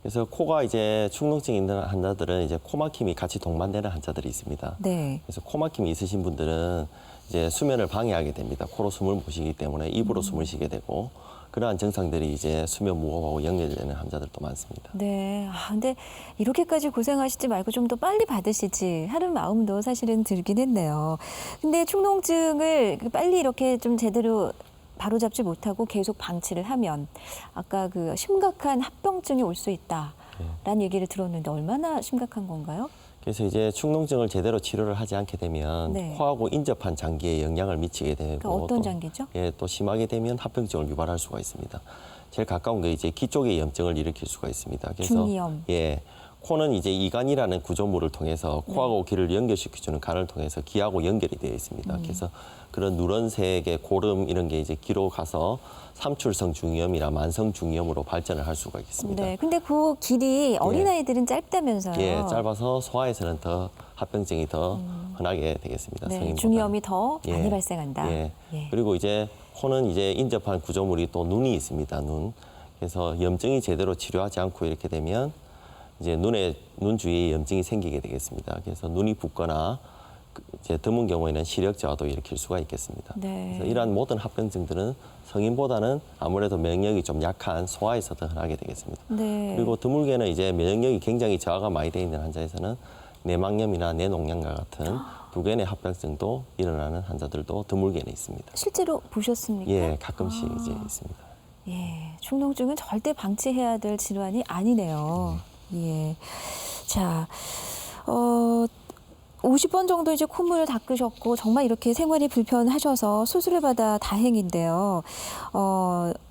그래서 코가 이제 축농증이 있는 환자들은 이제 코막힘이 같이 동반되는 환자들이 있습니다. 네. 그래서 코막힘이 있으신 분들은 이제 수면을 방해하게 됩니다. 코로 숨을 못 쉬기 때문에 입으로 숨을 쉬게 되고 그러한 증상들이 이제 수면 무호흡하고 연결되는 환자들도 많습니다. 네. 근데 이렇게까지 고생하시지 말고 좀 더 빨리 받으시지 하는 마음도 사실은 들긴 했네요. 근데 축농증을 빨리 이렇게 좀 제대로 바로잡지 못하고 계속 방치를 하면 아까 그 심각한 합병증이 올 수 있다라는 얘기를 들었는데 얼마나 심각한 건가요? 그래서 이제 축농증을 제대로 치료를 하지 않게 되면 네. 코하고 인접한 장기에 영향을 미치게 되고 그러니까 어떤 또, 장기죠? 또 심하게 되면 합병증을 유발할 수가 있습니다. 제일 가까운 게 이제 귀 쪽의 염증을 일으킬 수가 있습니다. 그래서 중이염. 예. 코는 이제 이간이라는 구조물을 통해서 코하고 귀를 연결시켜주는 간을 통해서 귀하고 연결이 되어 있습니다. 그래서 그런 누런색의 고름 이런 게 이제 귀로 가서 삼출성 중이염이나 만성 중이염으로 발전을 할 수가 있습니다. 네. 근데 그 길이 어린아이들은 짧다면서요? 예, 짧아서 소아에서는 더 합병증이 더 흔하게 되겠습니다. 네. 성인보다. 중이염이 더 많이 예. 발생한다. 예. 예. 그리고 이제 코는 이제 인접한 구조물이 또 눈이 있습니다. 눈. 그래서 염증이 제대로 치료하지 않고 이렇게 되면 이제 눈 주위에 염증이 생기게 되겠습니다. 그래서 눈이 붓거나 이제 드문 경우에는 시력 저하도 일으킬 수가 있겠습니다. 네. 그래서 이러한 모든 합병증들은 성인보다는 아무래도 면역력이 좀 약한 소아에서 더 흔하게 되겠습니다. 네. 그리고 드물게는 이제 면역력이 굉장히 저하가 많이 되어 있는 환자에서는 뇌망염이나 뇌농양과 같은 부견의 합병증도 일어나는 환자들도 드물게는 있습니다. 실제로 보셨습니까? 예, 가끔씩 이제 있습니다. 예, 축농증은 절대 방치해야 될 질환이 아니네요. 예. 자, 50번 정도 이제 콧물을 닦으셨고 정말 이렇게 생활이 불편하셔서 수술을 받아 다행인데요.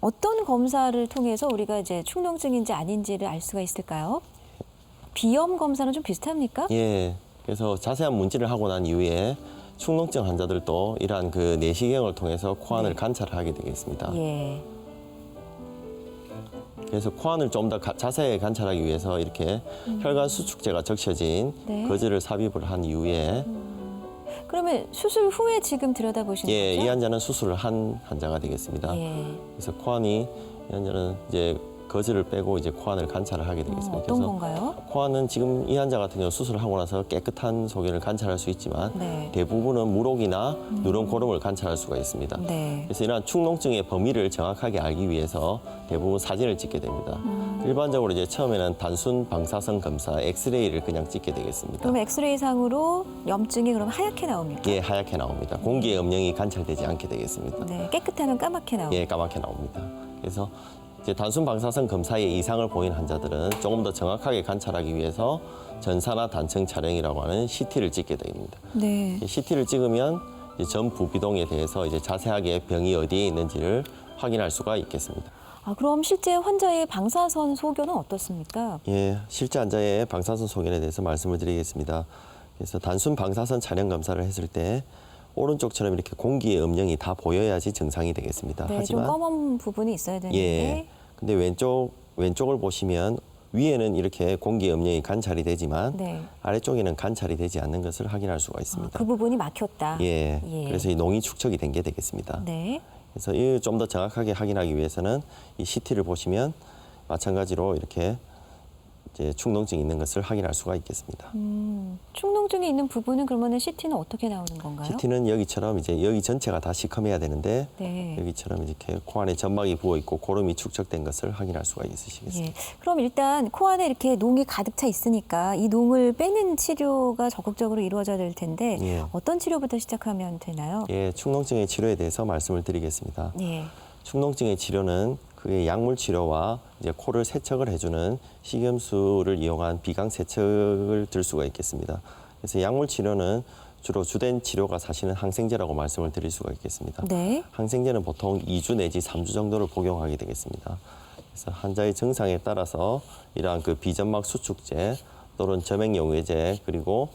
어떤 검사를 통해서 우리가 이제 축농증인지 아닌지를 알 수가 있을까요? 비염 검사는 좀 비슷합니까? 예, 그래서 자세한 문진을 하고 난 이후에 축농증 환자들도 이러한 그 내시경을 통해서 코안을 관찰을 하게 되겠습니다. 예. 그래서 코안을 좀 더 자세히 관찰하기 위해서 이렇게 혈관 수축제가 적셔진 네. 거즈를 삽입을 한 이후에 그러면 수술 후에 지금 들여다보신 예, 거죠? 이 환자는 수술을 한 환자가 되겠습니다. 예. 그래서 코안이 이 환자는 이제 거즈를 빼고 이제 코 안을 관찰을 하게 되겠습니다. 어떤 건가요? 코 안은 지금 이 환자 같은 경우 수술을 하고 나서 깨끗한 소견을 관찰할 수 있지만 네. 대부분은 물혹이나 누런 고름을 관찰할 수가 있습니다. 네. 그래서 이러한 축농증의 범위를 정확하게 알기 위해서 대부분 사진을 찍게 됩니다. 일반적으로 이제 처음에는 단순 방사선 검사, 엑스레이를 그냥 찍게 되겠습니다. 그럼 엑스레이 상으로 염증이 그럼 하얗게 나옵니까? 예, 하얗게 나옵니다. 공기의 음영이 관찰되지 않게 되겠습니다. 네, 깨끗하면 까맣게 나옵니다. 예, 까맣게 나옵니다. 그래서 이제 단순 방사선 검사에 이상을 보이는 환자들은 조금 더 정확하게 관찰하기 위해서 전산화 단층 촬영이라고 하는 CT를 찍게 됩니다. 네. CT를 찍으면 이제 전 부비동에 대해서 이제 자세하게 병이 어디에 있는지를 확인할 수가 있겠습니다. 아, 그럼 실제 환자의 방사선 소견은 어떻습니까? 예, 실제 환자의 방사선 소견에 대해서 말씀을 드리겠습니다. 그래서 단순 방사선 촬영 검사를 했을 때 오른쪽처럼 이렇게 공기의 음영이 다 보여야지 정상이 되겠습니다. 네, 하지만 좀 검은 부분이 있어야 되는데. 예, 근데 왼쪽을 보시면 위에는 이렇게 공기의 음영이 관찰이 되지만 네. 아래쪽에는 관찰이 되지 않는 것을 확인할 수가 있습니다. 그 부분이 막혔다. 예, 예. 그래서 이 농이 축적이 된 게 되겠습니다. 네. 그래서 이 좀 더 정확하게 확인하기 위해서는 이 CT를 보시면 마찬가지로 이렇게 이제 축농증이 있는 것을 확인할 수가 있겠습니다. 축농증이 있는 부분은 그러면은 CT는 어떻게 나오는 건가요? CT는 여기처럼 이제 여기 전체가 다 시커매야 되는데 네. 여기처럼 이렇게 코 안에 점막이 부어 있고 고름이 축적된 것을 확인할 수가 있으시겠습니다. 예. 그럼 일단 코 안에 이렇게 농이 가득 차 있으니까 이 농을 빼는 치료가 적극적으로 이루어져야 될 텐데 예. 어떤 치료부터 시작하면 되나요? 예, 축농증의 치료에 대해서 말씀을 드리겠습니다. 예. 축농증의 치료는 그의 약물 치료와 이제 코를 세척을 해주는 식염수를 이용한 비강 세척을 들 수가 있겠습니다. 그래서 약물 치료는 주로 주된 치료가 사실은 항생제라고 말씀을 드릴 수가 있겠습니다. 네. 항생제는 보통 2주 내지 3주 정도를 복용하게 되겠습니다. 그래서 환자의 증상에 따라서 이러한 그 비점막 수축제 또는 점액용해제 그리고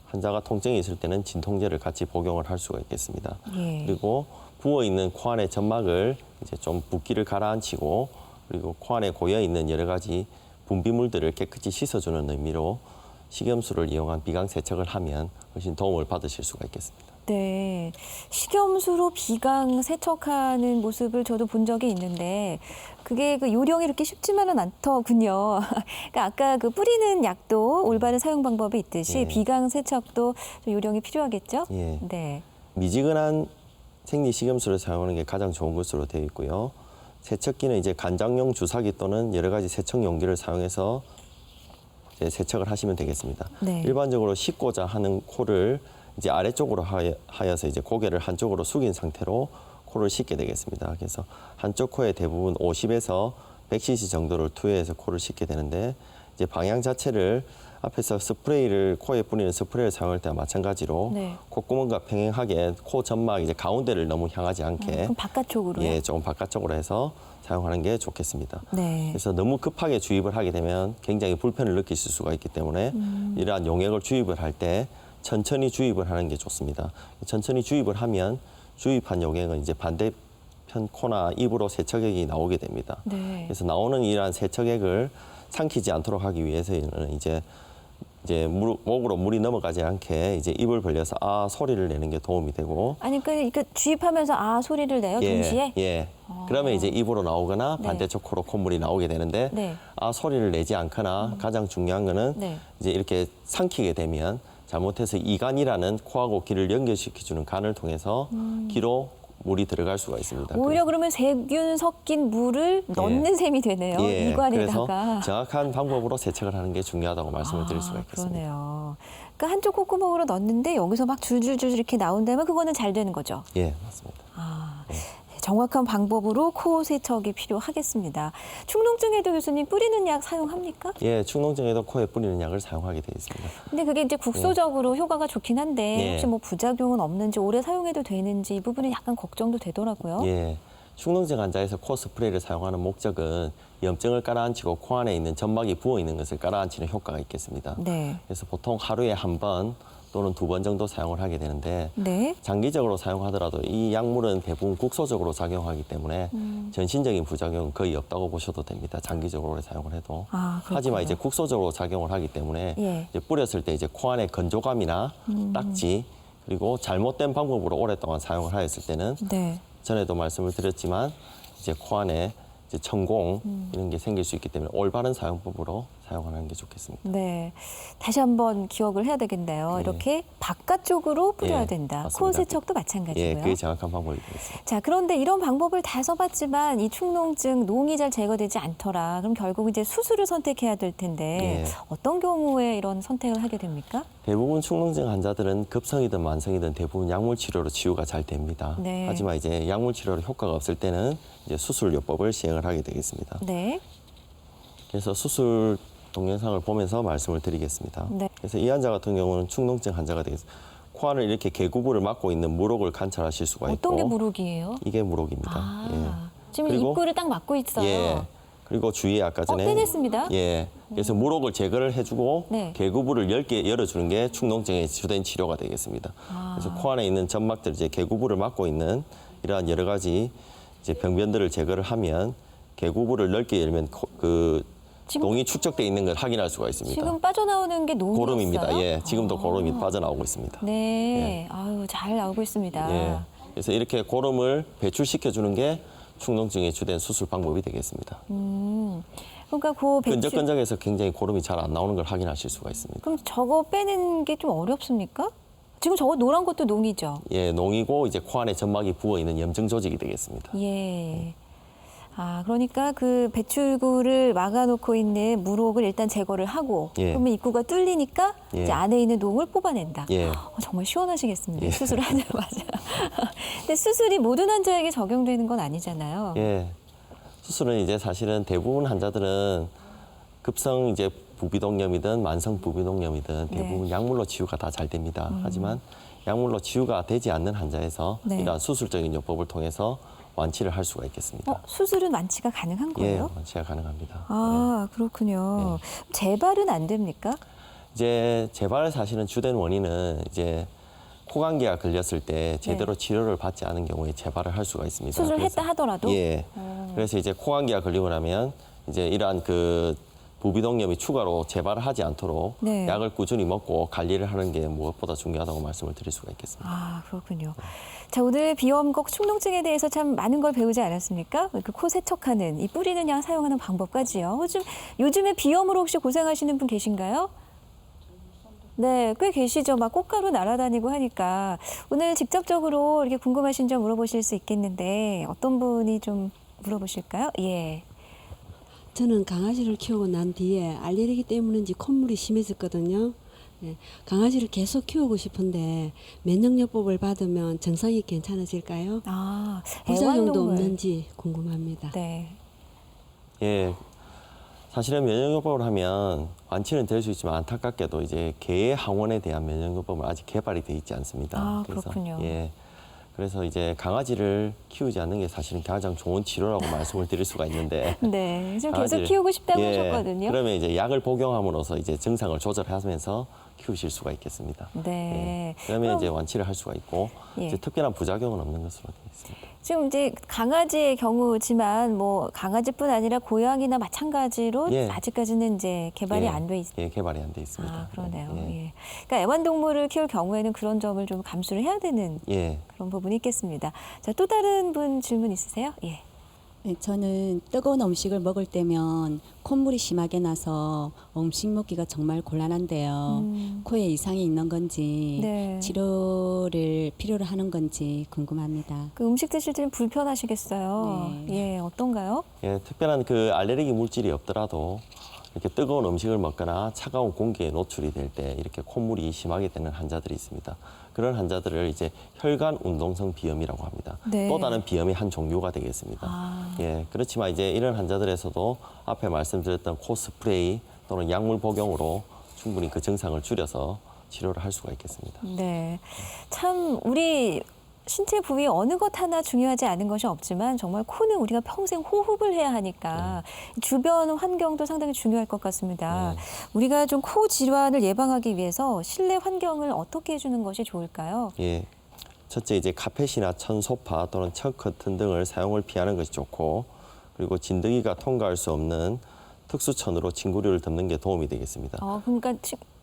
환자가 통증이 있을 때는 진통제를 같이 복용을 할 수가 있겠습니다. 예. 그리고 부어 있는 코 안의 점막을 이제 좀 붓기를 가라앉히고 그리고 코 안에 고여 있는 여러 가지 분비물들을 깨끗이 씻어주는 의미로 식염수를 이용한 비강 세척을 하면 훨씬 도움을 받으실 수가 있겠습니다. 네. 식염수로 비강 세척하는 모습을 저도 본 적이 있는데 그게 그 요령이 이렇게 쉽지만은 않더군요. 그러니까 아까 그 뿌리는 약도 올바른 사용 방법이 있듯이 예. 비강 세척도 좀 요령이 필요하겠죠? 예. 네. 미지근한 생리 식염수를 사용하는 게 가장 좋은 것으로 되어 있고요. 세척기는 이제 간장용 주사기 또는 여러 가지 세척 용기를 사용해서 이제 세척을 하시면 되겠습니다. 네. 일반적으로 씻고자 하는 코를 이제 아래쪽으로 하여서 이제 고개를 한쪽으로 숙인 상태로 코를 씻게 되겠습니다. 그래서 한쪽 코에 대부분 50에서 100cc 정도를 투여해서 코를 씻게 되는데 이제 방향 자체를 앞에서 스프레이를 코에 뿌리는 스프레이를 사용할 때와 마찬가지로 네. 콧구멍과 평행하게 코 점막 이제 가운데를 너무 향하지 않게 그럼 바깥쪽으로요? 예, 조금 바깥쪽으로 해서 사용하는 게 좋겠습니다. 네. 그래서 너무 급하게 주입을 하게 되면 굉장히 불편을 느끼실 수가 있기 때문에 이러한 용액을 주입을 할 때 천천히 주입을 하는 게 좋습니다. 천천히 주입을 하면 주입한 용액은 이제 반대편 코나 입으로 세척액이 나오게 됩니다. 네. 그래서 나오는 이러한 세척액을 삼키지 않도록 하기 위해서는 이제 목으로 물이 넘어가지 않게 이제 입을 벌려서 아 소리를 내는 게 도움이 되고 아니 그러니까 주입하면서 아 소리를 내요 동시에? 예. 그러면 이제 입으로 나오거나 네. 반대쪽 코로 콧물이 나오게 되는데 네. 아 소리를 내지 않거나 가장 중요한 거는 네. 이제 이렇게 삼키게 되면 잘못해서 이간이라는 코하고 귀를 연결시켜주는 간을 통해서 귀로 물이 들어갈 수가 있습니다. 오히려 그러면 세균 섞인 물을 넣는 셈이 되네요. 예, 이관에다가. 그래서 정확한 방법으로 세척을 하는 게 중요하다고 말씀을 드릴 수가 있겠습니다. 그러네요. 그러니까 한쪽 콧구멍으로 넣는데 여기서 막 줄줄줄 이렇게 나온다면 그거는 잘 되는 거죠. 예, 맞습니다. 정확한 방법으로 코 세척이 필요하겠습니다. 축농증에도 교수님 뿌리는 약 사용합니까? 예, 축농증에도 코에 뿌리는 약을 사용하게 되어 있습니다. 근데 그게 이제 국소적으로 효과가 좋긴 한데 예. 혹시 뭐 부작용은 없는지 오래 사용해도 되는지 이 부분은 약간 걱정도 되더라고요. 예, 축농증 환자에서 코 스프레이를 사용하는 목적은 염증을 가라앉히고 코 안에 있는 점막이 부어 있는 것을 가라앉히는 효과가 있겠습니다. 네. 그래서 보통 하루에 한 번 또는 2번 정도 사용을 하게 되는데 네. 장기적으로 사용하더라도 이 약물은 대부분 국소적으로 작용하기 때문에 전신적인 부작용은 거의 없다고 보셔도 됩니다. 장기적으로 사용을 해도. 아, 그렇군요. 하지만 이제 국소적으로 작용을 하기 때문에 예. 이제 뿌렸을 때 이제 코 안에 건조감이나 딱지 그리고 잘못된 방법으로 오랫동안 사용을 하였을 때는 네. 전에도 말씀을 드렸지만 이제 코 안에 이제 천공 이런 게 생길 수 있기 때문에 올바른 사용법으로 사용하는 게 좋겠습니다. 네. 다시 한번 기억을 해야 되겠네요. 네. 이렇게 바깥쪽으로 뿌려야 예, 된다. 맞습니다. 코 세척도 예, 마찬가지고요. 그게 정확한 방법이 되겠습니다. 자, 그런데 이런 방법을 다 써봤지만 이 축농증, 농이 잘 제거되지 않더라. 그럼 결국 이제 수술을 선택해야 될 텐데 예. 어떤 경우에 이런 선택을 하게 됩니까? 대부분 축농증 환자들은 급성이든 만성이든 대부분 약물 치료로 치유가 잘 됩니다. 네. 하지만 이제 약물 치료로 효과가 없을 때는 이제 수술요법을 시행을 하게 되겠습니다. 네. 그래서 수술 동영상을 보면서 말씀을 드리겠습니다. 네. 그래서 이 환자 같은 경우는 축농증 환자가 되겠습니다. 코 안을 이렇게 개구부를 막고 있는 물혹을 관찰하실 수가 있고 어떤 게 무록이에요? 이게 물혹입니다. 아, 지금 그리고- 입구를 딱 막고 있어요. 예. 그리고 주위에 아까 전에 빼냈습니다. 예. 그래서 물혹을 제거를 해주고 네. 개구부를 10개 열어주는 게 축농증의 주된 치료가 되겠습니다. 아. 그래서 코 안에 있는 점막들 이제 개구부를 막고 있는 이러한 여러 가지 이제 병변들을 제거를 하면 개구부를 넓게 열면 그 지금- 농이 축적돼 있는 걸 확인할 수가 있습니다. 지금 빠져나오는 게 농이었어요? 고름입니다. 예, 지금도 고름이 빠져나오고 있습니다. 네. 아유, 잘 나오고 있습니다. 예. 그래서 이렇게 고름을 배출시켜 주는 게 축농증의 주된 수술 방법이 되겠습니다. 그러니까 그 배출 끈적끈적해서 굉장히 고름이 잘 안 나오는 걸 확인하실 수가 있습니다. 그럼 저거 빼는 게 좀 어렵습니까? 지금 저거 노란 것도 농이죠? 예, 농이고 이제 코 안에 점막이 부어 있는 염증 조직이 되겠습니다. 예. 아, 그러니까 그 배출구를 막아놓고 있는 물혹을 일단 제거를 하고 예. 그러면 입구가 뚫리니까 예. 이제 안에 있는 농을 뽑아낸다. 예. 정말 시원하시겠습니다. 예. 수술하자마자. 근데 수술이 모든 환자에게 적용되는 건 아니잖아요. 예. 수술은 이제 사실은 대부분 환자들은 급성 이제 부비동염이든 만성 부비동염이든 대부분 네. 약물로 치유가 다 잘 됩니다. 하지만 약물로 치유가 되지 않는 환자에서 네. 이러한 수술적인 요법을 통해서 완치를 할 수가 있겠습니다. 수술은 완치가 가능한 예, 거예요? 완치가 가능합니다. 아, 그렇군요. 재발은 안 됩니까? 이제 재발 사실은 주된 원인은 이제 코감기가 걸렸을 때 제대로 치료를 받지 않은 경우에 재발을 할 수가 있습니다. 수술을 그래서- 했다 하더라도? 예. 그래서 이제 코감기가 걸리고 나면 이제 이러한 그 부비동염이 추가로 재발을 하지 않도록 네. 약을 꾸준히 먹고 관리를 하는 게 무엇보다 중요하다고 말씀을 드릴 수가 있겠습니다. 아, 그렇군요. 자, 오늘 비염과 축농증에 대해서 참 많은 걸 배우지 않았습니까? 그 코 세척하는, 이 뿌리는 약 사용하는 방법까지요. 요즘에 비염으로 혹시 고생하시는 분 계신가요? 네, 꽤 계시죠. 막 꽃가루 날아다니고 하니까. 오늘 직접적으로 이렇게 궁금하신 점 물어보실 수 있겠는데 어떤 분이 좀 물어보실까요? 예. 저는 강아지를 키우고 난 뒤에 알레르기 때문인지 콧물이 심해졌거든요. 네, 강아지를 계속 키우고 싶은데 면역요법을 받으면 정상이 괜찮아질까요? 아, 부작용도 애완동물. 없는지 궁금합니다. 네. 예. 사실은 면역요법을 하면 완치는 될 수 있지만 안타깝게도 이제 개의 항원에 대한 면역요법은 아직 개발이 돼 있지 않습니다. 아, 그렇군요. 예. 그래서 이제 강아지를 키우지 않는 게 사실은 가장 좋은 치료라고 말씀을 드릴 수가 있는데 네. 좀 계속 강아지를- 키우고 싶다고 예, 하셨거든요. 그러면 이제 약을 복용함으로써 이제 증상을 조절하면서 키우실 수가 있겠습니다. 네. 예, 그러면 그럼- 이제 완치를 할 수가 있고 예. 이제 특별한 부작용은 없는 것으로 되어 있습니다. 지금 이제 강아지의 경우지만 뭐 강아지뿐 아니라 고양이나 마찬가지로 예. 아직까지는 이제 개발이 예, 안 돼 있. 예, 개발이 안 돼 있습니다. 아, 그러네요. 예. 예. 그러니까 애완동물을 키울 경우에는 그런 점을 좀 감수를 해야 되는 예. 그런 부분이 있겠습니다. 자, 또 다른 분 질문 있으세요? 예. 네, 저는 뜨거운 음식을 먹을 때면 콧물이 심하게 나서 음식 먹기가 정말 곤란한데요. 코에 이상이 있는 건지 네. 치료를 필요로 하는 건지 궁금합니다. 그 음식 드실 때는 불편하시겠어요. 네. 예, 어떤가요? 예, 특별한 그 알레르기 물질이 없더라도 이렇게 뜨거운 음식을 먹거나 차가운 공기에 노출이 될 때 이렇게 콧물이 심하게 되는 환자들이 있습니다. 그런 환자들을 이제 혈관 운동성 비염이라고 합니다. 네. 또 다른 비염의 한 종류가 되겠습니다. 아. 예, 그렇지만 이제 이런 환자들에서도 앞에 말씀드렸던 코 스프레이 또는 약물 복용으로 충분히 그 증상을 줄여서 치료를 할 수가 있겠습니다. 네. 참 우리 신체 부위 어느 것 하나 중요하지 않은 것이 없지만 정말 코는 우리가 평생 호흡을 해야 하니까 주변 환경도 상당히 중요할 것 같습니다. 네. 우리가 좀 코 질환을 예방하기 위해서 실내 환경을 어떻게 해주는 것이 좋을까요? 예. 첫째 이제 카펫이나 천 소파 또는 천 커튼 등을 사용을 피하는 것이 좋고 그리고 진드기가 통과할 수 없는 특수천으로 진구류를 덮는 게 도움이 되겠습니다. 그러니까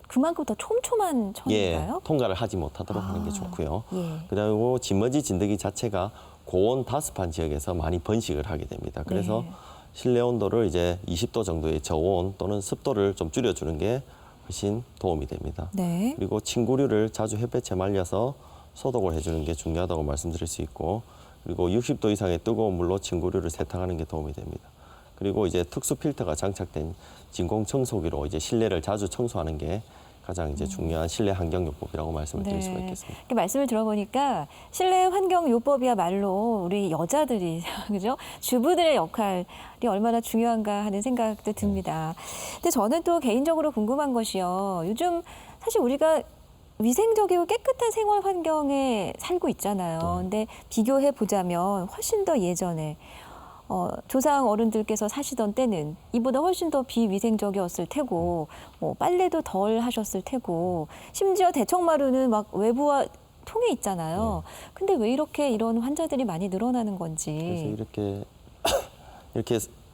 그만큼 더 촘촘한 예, 천인가요? 통과를 하지 못하도록 하는 게 아, 좋고요. 예. 그다음에 진머지 진드기 자체가 고온 다습한 지역에서 많이 번식을 하게 됩니다. 그래서 네. 실내 온도를 이제 20도 정도의 저온 또는 습도를 좀 줄여주는 게 훨씬 도움이 됩니다. 네. 그리고 침구류를 자주 햇볕에 말려서 소독을 해주는 게 중요하다고 말씀드릴 수 있고, 그리고 60도 이상의 뜨거운 물로 침구류를 세탁하는 게 도움이 됩니다. 그리고 이제 특수 필터가 장착된 진공 청소기로 이제 실내를 자주 청소하는 게 가장 이제 중요한 실내 환경요법이라고 말씀을 드릴 수가 있겠습니다. 이렇게 말씀을 들어보니까 실내 환경 요법이야말로 우리 여자들이 그죠? 주부들의 역할이 얼마나 중요한가 하는 생각도 듭니다. 근데 저는 또 개인적으로 궁금한 것이요. 요즘 사실 우리가 위생적이고 깨끗한 생활 환경에 살고 있잖아요. 근데 비교해 보자면 훨씬 더 예전에 조상 어른들께서 사시던 때는 이보다 훨씬 더 비위생적이었을 테고, 뭐 빨래도 덜 하셨을 테고, 심지어 대청마루는 막 외부와 통해 있잖아요. 근데 왜 이렇게 이런 환자들이 많이 늘어나는 건지.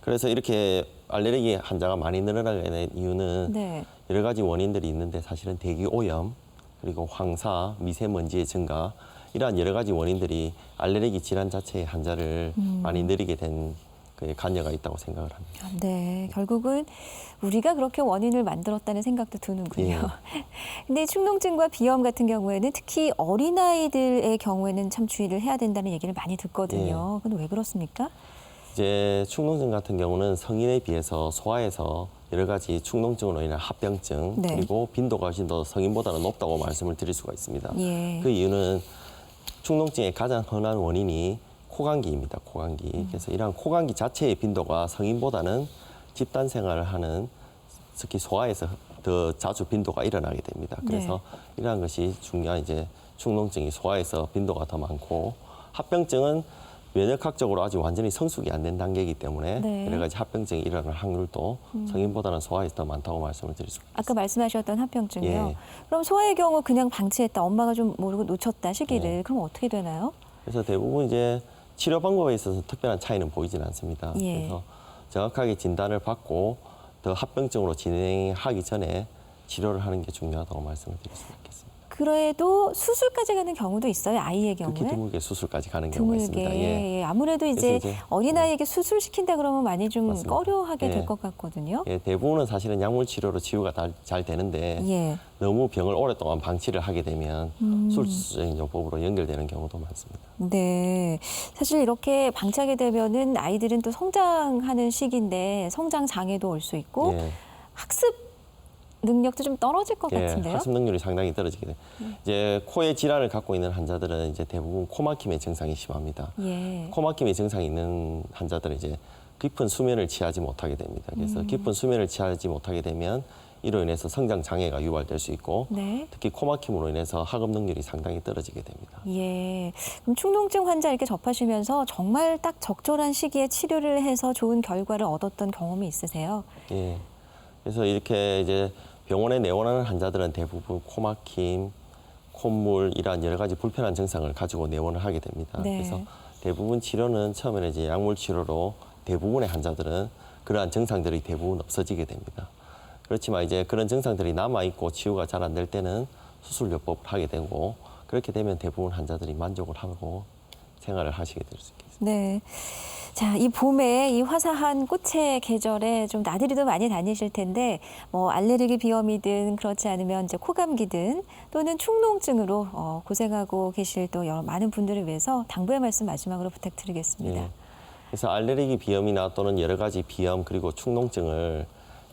그래서 이렇게 알레르기 환자가 많이 늘어나게 된 이유는 네. 여러 가지 원인들이 있는데, 사실은 대기 오염, 그리고 황사, 미세먼지의 증가, 이러한 여러 가지 원인들이 알레르기 질환 자체의 환자를 많이 늘리게 된 그 관여가 있다고 생각을 합니다. 네, 결국은 우리가 그렇게 원인을 만들었다는 생각도 드는군요. 근데 축농증과 비염 같은 경우에는 특히 어린아이들의 경우에는 참 주의를 해야 된다는 얘기를 많이 듣거든요. 그건 왜 그렇습니까? 이제 축농증 같은 경우는 성인에 비해서 소아에서 여러 가지 축농증으로 인한 합병증, 네. 그리고 빈도가 훨씬 더 성인보다는 높다고 말씀을 드릴 수가 있습니다. 예. 그 이유는 축농증의 가장 흔한 원인이 코감기입니다. 코감기. 그래서 이러한 코감기 자체의 빈도가 성인보다는 집단 생활을 하는 특히 소아에서 더 자주 빈도가 일어나게 됩니다. 그래서 이러한 것이 중요한 이제 축농증이 소아에서 빈도가 더 많고, 합병증은 면역학적으로 아직 완전히 성숙이 안 된 단계이기 때문에 네. 여러 가지 합병증이 일어날 확률도 성인보다는 소아에서 더 많다고 말씀을 드릴 수 있습니다. 아까 말씀하셨던 합병증이요. 예. 그럼 소아의 경우 그냥 방치했다, 엄마가 좀 모르고 놓쳤다 시기를, 그럼 어떻게 되나요? 그래서 대부분 이제 치료 방법에 있어서 특별한 차이는 보이지는 않습니다. 예. 그래서 정확하게 진단을 받고 더 합병증으로 진행하기 전에 치료를 하는 게 중요하다고 말씀을 드릴 수 있겠습니다. 그래도 수술까지 가는 경우도 있어요, 아이의 경우에? 특히 드물게 수술까지 가는 경우가 있습니다. 드물게. 예. 아무래도 이제 이제, 어린아이에게 수술시킨다 그러면 많이 좀 맞습니다. 꺼려하게 예. 될 것 같거든요. 예, 대부분은 사실은 약물 치료로 치유가 잘 되는데 예. 너무 병을 오랫동안 방치를 하게 되면 수술적인 요법으로 연결되는 경우도 많습니다. 네. 사실 이렇게 방치하게 되면은 아이들은 또 성장하는 시기인데 성장 장애도 올 수 있고 예. 학습 능력도 좀 떨어질 것 같은데요. 학습 능률이 상당히 떨어지게 돼요. 이제 코의 질환을 갖고 있는 환자들은 이제 대부분 코막힘의 증상이 심합니다. 예. 코막힘의 증상이 있는 환자들은 이제 깊은 수면을 취하지 못하게 됩니다. 그래서 깊은 수면을 취하지 못하게 되면 이로 인해서 성장 장애가 유발될 수 있고, 네. 특히 코막힘으로 인해서 학업 능률이 상당히 떨어지게 됩니다. 예. 그럼 축농증 환자 이렇게 접하시면서 정말 딱 적절한 시기에 치료를 해서 좋은 결과를 얻었던 경험이 있으세요? 예. 그래서 이렇게 이제 병원에 내원하는 환자들은 대부분 코막힘, 콧물 이러한 여러 가지 불편한 증상을 가지고 내원을 하게 됩니다. 네. 그래서 대부분 치료는 처음에는 이제 약물 치료로 대부분의 환자들은 그러한 증상들이 대부분 없어지게 됩니다. 그렇지만 이제 그런 증상들이 남아 있고 치유가 잘 안 될 때는 수술 요법을 하게 되고, 그렇게 되면 대부분 환자들이 만족을 하고 생활을 하시게 될 수 있겠습니다. 네. 자, 이 봄에 이 화사한 꽃의 계절에 좀 나들이도 많이 다니실 텐데, 뭐 알레르기 비염이든 그렇지 않으면 이제 코감기든 또는 축농증으로 고생하고 계실 또 여러 많은 분들을 위해서 당부의 말씀 마지막으로 부탁드리겠습니다. 예. 그래서 알레르기 비염이나 또는 여러 가지 비염 그리고 축농증을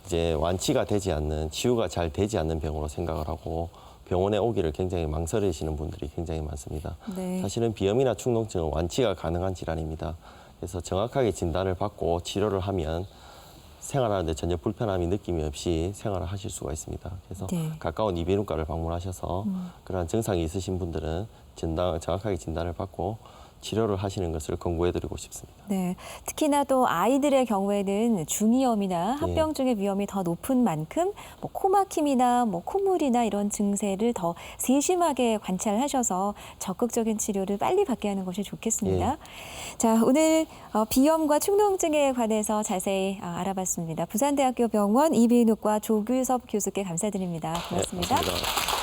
이제 완치가 되지 않는, 치유가 잘 되지 않는 병으로 생각을 하고 병원에 오기를 굉장히 망설이시는 분들이 굉장히 많습니다. 네. 사실은 비염이나 축농증은 완치가 가능한 질환입니다. 그래서 정확하게 진단을 받고 치료를 하면 생활하는데 전혀 불편함이 느낌이 없이 생활을 하실 수가 있습니다. 그래서 네. 가까운 이비인후과를 방문하셔서 그러한 증상이 있으신 분들은 정확하게 진단을 받고 치료를 하시는 것을 권고해드리고 싶습니다. 네, 특히나 또 아이들의 경우에는 중이염이나 합병증의 위험이 더 높은 만큼 뭐 코막힘이나 뭐 콧물이나 이런 증세를 더 세심하게 관찰하셔서 적극적인 치료를 빨리 받게 하는 것이 좋겠습니다. 자, 오늘 비염과 축농증에 관해서 자세히 알아봤습니다. 부산대학교 병원 이비인후과 조규섭 교수께 감사드립니다. 고맙습니다. 네, 고맙습니다.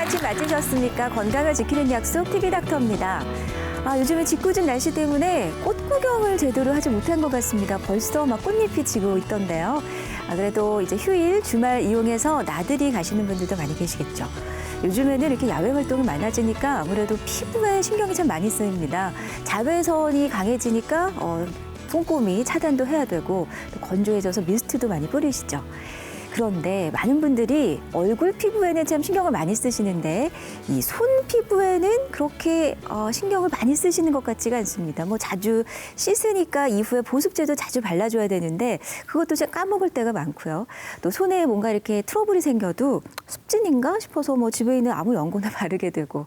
아침 맞으셨습니까? 건강을 지키는 약속 TV닥터입니다. 요즘은 짓궂은 날씨 때문에 꽃 구경을 제대로 하지 못한 것 같습니다. 벌써 막 꽃잎이 지고 있던데요. 그래도 이제 휴일, 주말 이용해서 나들이 가시는 분들도 많이 계시겠죠. 요즘에는 이렇게 야외 활동이 많아지니까 아무래도 피부에 신경이 참 많이 쓰입니다. 자외선이 강해지니까 꼼꼼히 차단도 해야 되고 또 건조해져서 미스트도 많이 뿌리시죠. 그런데 많은 분들이 얼굴 피부에는 참 신경을 많이 쓰시는데 이 손 피부에는 그렇게 신경을 많이 쓰시는 것 같지가 않습니다. 뭐 자주 씻으니까 이후에 보습제도 자주 발라줘야 되는데 그것도 좀 까먹을 때가 많고요. 또 손에 뭔가 이렇게 트러블이 생겨도 습진인가 싶어서 뭐 집에 있는 아무 연고나 바르게 되고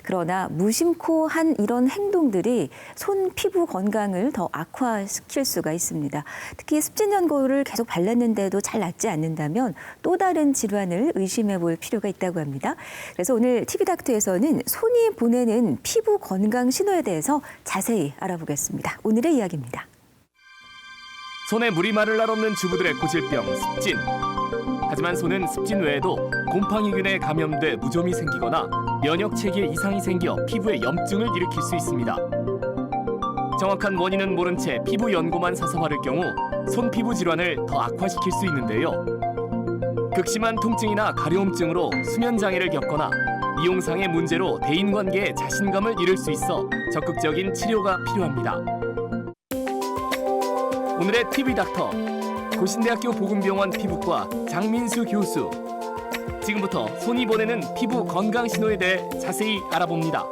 그러나 무심코 한 이런 행동들이 손 피부 건강을 더 악화시킬 수가 있습니다. 특히 습진 연고를 계속 발랐는데도 잘 낫지 않는다면 또 다른 질환을 의심해 볼 필요가 있다고 합니다. 그래서 오늘 TV닥터에서는 손이 보내는 피부 건강 신호에 대해서 자세히 알아보겠습니다. 오늘의 이야기입니다. 손에 물이 마를 날 없는 주부들의 고질병 습진. 하지만 손은 습진 외에도 곰팡이균에 감염돼 무좀이 생기거나 면역 체계에 이상이 생겨 피부에 염증을 일으킬 수 있습니다. 정확한 원인은 모른 채 피부 연고만 사서 바를 경우 손 피부 질환을 더 악화시킬 수 있는데요. 극심한 통증이나 가려움증으로 수면 장애를 겪거나 이용상의 문제로 대인관계에 자신감을 잃을 수 있어 적극적인 치료가 필요합니다. 오늘의 TV닥터 고신대학교 보건병원 피부과 장민수 교수. 지금부터 손이 보내는 피부 건강 신호에 대해 자세히 알아봅니다.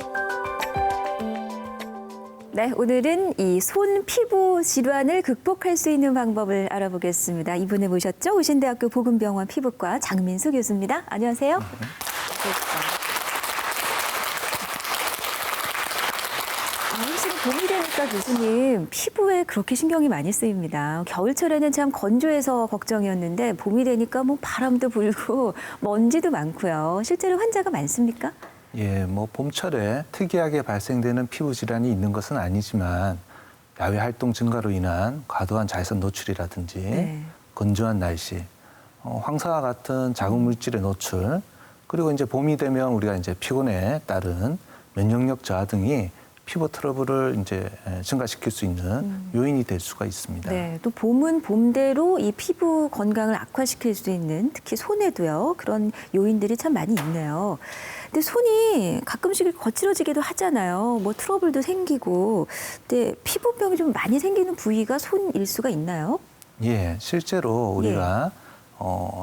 네, 오늘은 이 손 피부 질환을 극복할 수 있는 방법을 알아보겠습니다. 이분을 모셨죠? 고신대학교 보건병원 피부과 장민수 교수입니다. 안녕하세요. 확실히 봄이 되니까 교수님 피부에 그렇게 신경이 많이 쓰입니다. 겨울철에는 참 건조해서 걱정이었는데 봄이 되니까 뭐 바람도 불고 먼지도 많고요. 실제로 환자가 많습니까? 예, 뭐 봄철에 특이하게 발생되는 피부 질환이 있는 것은 아니지만 야외 활동 증가로 인한 과도한 자외선 노출이라든지 건조한 날씨, 황사와 같은 자극 물질의 노출, 그리고 이제 봄이 되면 우리가 이제 피곤에 따른 면역력 저하 등이 피부 트러블을 이제 증가시킬 수 있는 요인이 될 수가 있습니다. 네, 또 봄은 봄대로 이 피부 건강을 악화시킬 수 있는 특히 손에도요 그런 요인들이 참 많이 있네요. 근데 손이 가끔씩 거칠어지기도 하잖아요. 뭐 트러블도 생기고, 근데 피부병이 좀 많이 생기는 부위가 손일 수가 있나요? 예, 실제로 우리가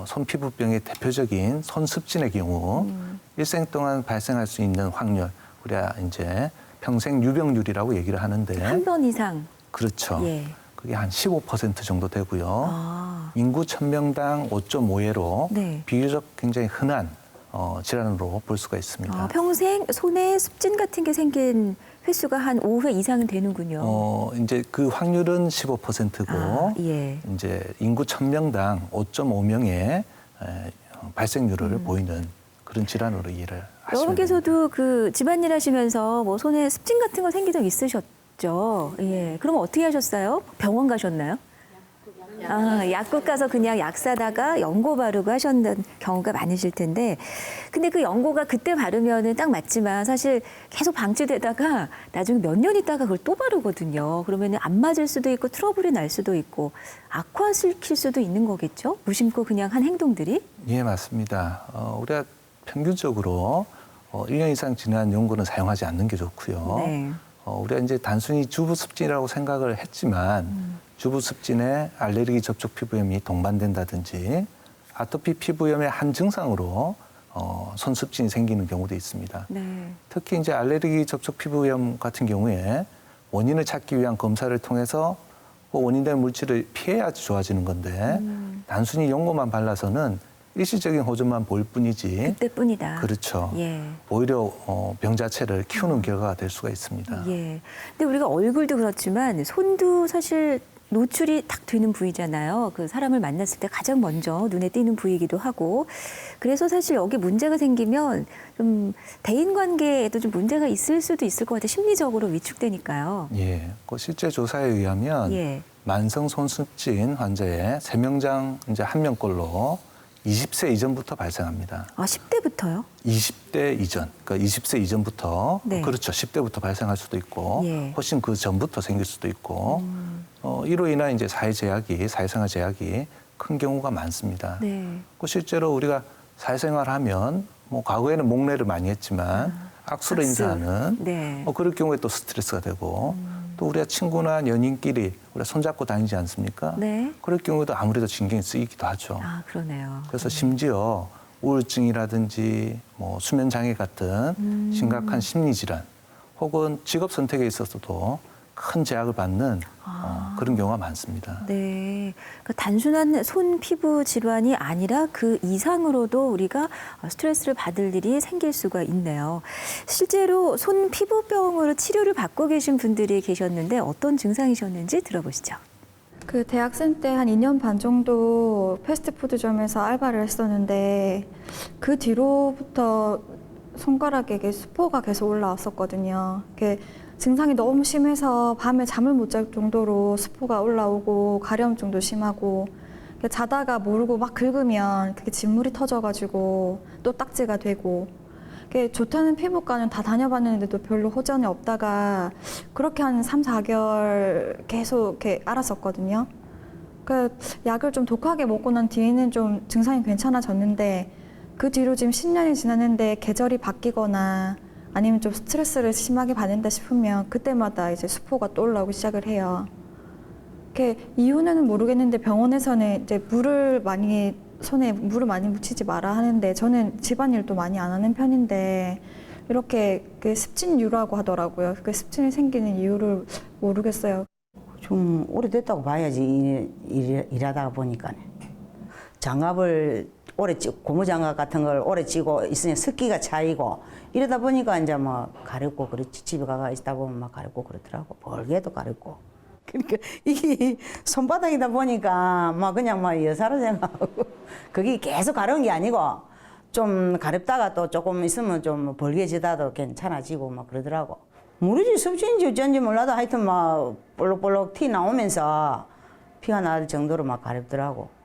손 피부병의 대표적인 손습진의 경우 일생 동안 발생할 수 있는 확률, 우리가 이제 평생 유병률이라고 얘기를 하는데 한 번 이상. 그렇죠. 예. 그게 한 15% 정도 되고요. 인구 1000명당 5.5회로 네. 비교적 굉장히 흔한 질환으로 볼 수가 있습니다. 평생 손에 습진 같은 게 생긴 횟수가 한 5회 이상은 되는군요. 이제 그 확률은 15%고 예. 이제 인구 1000명당 5.5명의 발생률을 보이는 그런 질환으로 이해를 하시면 됩니다. 여러분께서도 그 집안일 하시면서 뭐 손에 습진 같은 거 생긴 적 있으셨죠? 예. 그럼 어떻게 하셨어요? 병원 가셨나요? 약국 가서 그냥 약 사다가 연고 바르고 하셨는 경우가 많으실 텐데, 근데 그 연고가 그때 바르면은 딱 맞지만 사실 계속 방치되다가 나중에 몇 년 있다가 그걸 또 바르거든요. 그러면은 안 맞을 수도 있고 트러블이 날 수도 있고 악화시킬 수도 있는 거겠죠? 무심코 그냥 한 행동들이? 예, 맞습니다. 우리가 평균적으로 1년 이상 지난 연고는 사용하지 않는 게 좋고요. 네. 우리가 이제 단순히 주부 습진이라고 생각을 했지만 주부 습진에 알레르기 접촉 피부염이 동반된다든지 아토피 피부염의 한 증상으로 손 습진이 생기는 경우도 있습니다. 네. 특히 이제 알레르기 접촉 피부염 같은 경우에 원인을 찾기 위한 검사를 통해서 그 원인된 물질을 피해야지 좋아지는 건데 단순히 연고만 발라서는 일시적인 호전만 보일 뿐이지. 그때뿐이다. 그렇죠. 예. 오히려 병 자체를 키우는 결과가 될 수가 있습니다. 예. 근데 우리가 얼굴도 그렇지만 손도 사실 노출이 딱 되는 부위잖아요. 그 사람을 만났을 때 가장 먼저 눈에 띄는 부위이기도 하고. 그래서 사실 여기 문제가 생기면 좀 대인 관계에도 좀 문제가 있을 수도 있을 것 같아요. 심리적으로 위축되니까요. 예. 그 실제 조사에 의하면 예. 만성 손습진 환자의 3명당 이제 1명꼴로 20세 이전부터 발생합니다. 아, 10대부터요? 20대 이전, 그러니까 20세 이전부터 네. 그렇죠. 10대부터 발생할 수도 있고 예. 훨씬 그 전부터 생길 수도 있고 이로 인한 이제 사회생활 제약이 큰 경우가 많습니다. 네. 그 실제로 우리가 사회생활하면 뭐 과거에는 목례를 많이 했지만 악수로 악수. 인사하는 네. 그럴 경우에 또 스트레스가 되고 또 우리가 친구나 연인끼리 우리가 손잡고 다니지 않습니까? 네. 그럴 경우에도 아무래도 신경이 쓰이기도 하죠. 아, 그러네요. 그래서 심지어 우울증이라든지 뭐 수면 장애 같은 심각한 심리 질환 혹은 직업 선택에 있어서도 큰 제약을 받는 그런 경우가 많습니다. 네. 그러니까 단순한 손 피부 질환이 아니라 그 이상으로도 우리가 스트레스를 받을 일이 생길 수가 있네요. 실제로 손 피부병으로 치료를 받고 계신 분들이 계셨는데 어떤 증상이셨는지 들어보시죠. 그 대학생 때 한 2년 반 정도 패스트푸드점에서 알바를 했었는데 그 뒤로부터 손가락에 수포가 계속 올라왔었거든요. 증상이 너무 심해서 밤에 잠을 못 잘 정도로 수포가 올라오고 가려움증도 심하고 자다가 모르고 막 긁으면 그게 진물이 터져가지고 또 딱지가 되고 좋다는 피부과는 다 다녀봤는데도 별로 호전이 없다가 그렇게 한 3, 4개월 계속 이렇게 앓았었거든요. 약을 좀 독하게 먹고 난 뒤에는 좀 증상이 괜찮아졌는데 그 뒤로 지금 10년이 지났는데 계절이 바뀌거나 아니면 좀 스트레스를 심하게 받는다 싶으면 그때마다 이제 수포가 또 올라오기 시작을 해요. 이유는 모르겠는데 병원에서는 이제 손에 물을 많이 묻히지 마라 하는데 저는 집안일도 많이 안 하는 편인데 이렇게 습진유라고 하더라고요. 습진이 생기는 이유를 모르겠어요. 좀 오래됐다고 봐야지 일하다 보니까 장갑을 오래 찌고 고무장갑 같은 걸 오래 찌고 있으니 습기가 차이고 이러다 보니까 이제 뭐 가렵고 그렇지 집에 가가 있다 보면 막 가렵고 그러더라고 벌게도 가렵고 그러니까 이게 손바닥이다 보니까 막 그냥 막 여사로 생각하고 그게 계속 가려운 게 아니고 좀 가렵다가 또 조금 있으면 좀 벌게지다도 괜찮아지고 막 그러더라고. 모르지 습진인지 어쩐지 몰라도 하여튼 막 볼록볼록 티 나오면서 피가 날 정도로 막 가렵더라고.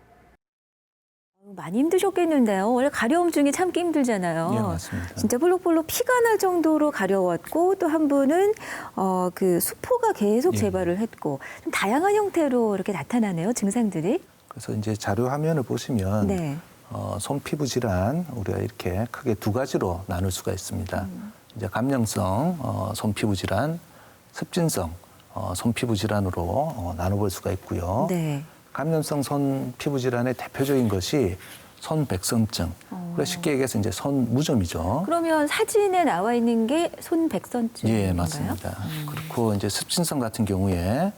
많이 힘드셨겠는데요. 원래 가려움증이 참기 힘들잖아요. 예, 맞습니다. 진짜 볼록볼록 피가 날 정도로 가려웠고 또 한 분은 그 수포가 계속 예. 재발을 했고 좀 다양한 형태로 이렇게 나타나네요. 증상들이. 그래서 이제 자료 화면을 보시면 네. 손 피부 질환 우리가 이렇게 크게 두 가지로 나눌 수가 있습니다. 이제 감염성 손 피부 질환, 습진성 손 피부 질환으로 나눠볼 수가 있고요. 네. 감염성 손 피부 질환의 대표적인 것이 손백선증. 그래서 쉽게 얘기해서 이제 손 무좀이죠. 그러면 사진에 나와 있는 게 손백선증인가요? 예, 맞습니다. 그렇고 이제 습진성 같은 경우에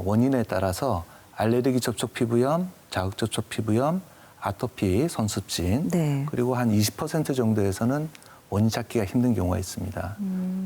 원인에 따라서 알레르기 접촉 피부염, 자극 접촉 피부염, 아토피, 손습진, 네. 그리고 한 20% 정도에서는 원인 찾기가 힘든 경우가 있습니다.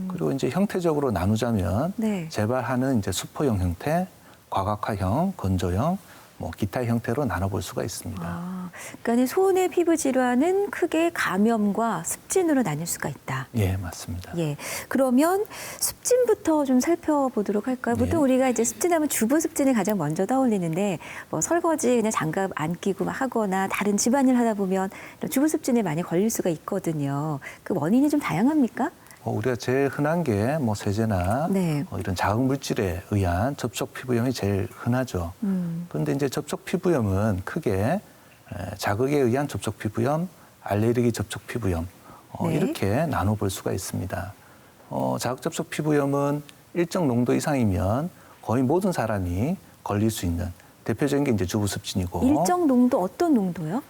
그리고 이제 형태적으로 나누자면 네. 재발하는 이제 수포형 형태, 과각화형, 건조형, 뭐 기타 형태로 나눠볼 수가 있습니다. 그러니까 손의 피부 질환은 크게 감염과 습진으로 나뉠 수가 있다. 예, 맞습니다. 예. 그러면 습진부터 좀 살펴보도록 할까요? 보통 네. 우리가 이제 습진하면 주부 습진이 가장 먼저 떠올리는데 뭐 설거지 그냥 장갑 안 끼고 막 하거나 다른 집안일 하다 보면 이런 주부 습진에 많이 걸릴 수가 있거든요. 그 원인이 좀 다양합니까? 우리가 제일 흔한 게 뭐 세제나 네. 이런 자극 물질에 의한 접촉 피부염이 제일 흔하죠. 그런데 이제 접촉 피부염은 크게 자극에 의한 접촉 피부염, 알레르기 접촉 피부염 네. 이렇게 나눠볼 수가 있습니다. 자극 접촉 피부염은 일정 농도 이상이면 거의 모든 사람이 걸릴 수 있는 대표적인 게 이제 주부습진이고. 일정 농도 어떤 농도요?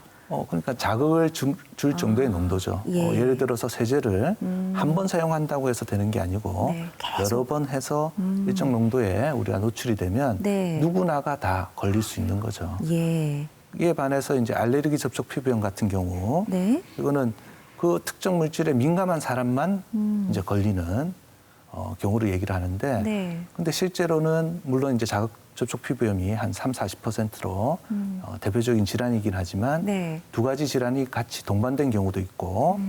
그러니까 자극을 줄 정도의 농도죠. 예. 예를 들어서 세제를 한 번 사용한다고 해서 되는 게 아니고 네, 계속. 여러 번 해서 일정 농도에 우리가 노출이 되면 네. 누구나가 다 걸릴 수 있는 거죠. 예. 이에 반해서 이제 알레르기 접촉 피부염 같은 경우 네. 이거는 그 특정 물질에 민감한 사람만 이제 걸리는 경우를 얘기를 하는데 네. 근데 실제로는 물론 이제 자극 접촉 피부염이 한 30~40%로 대표적인 질환이긴 하지만 네. 두 가지 질환이 같이 동반된 경우도 있고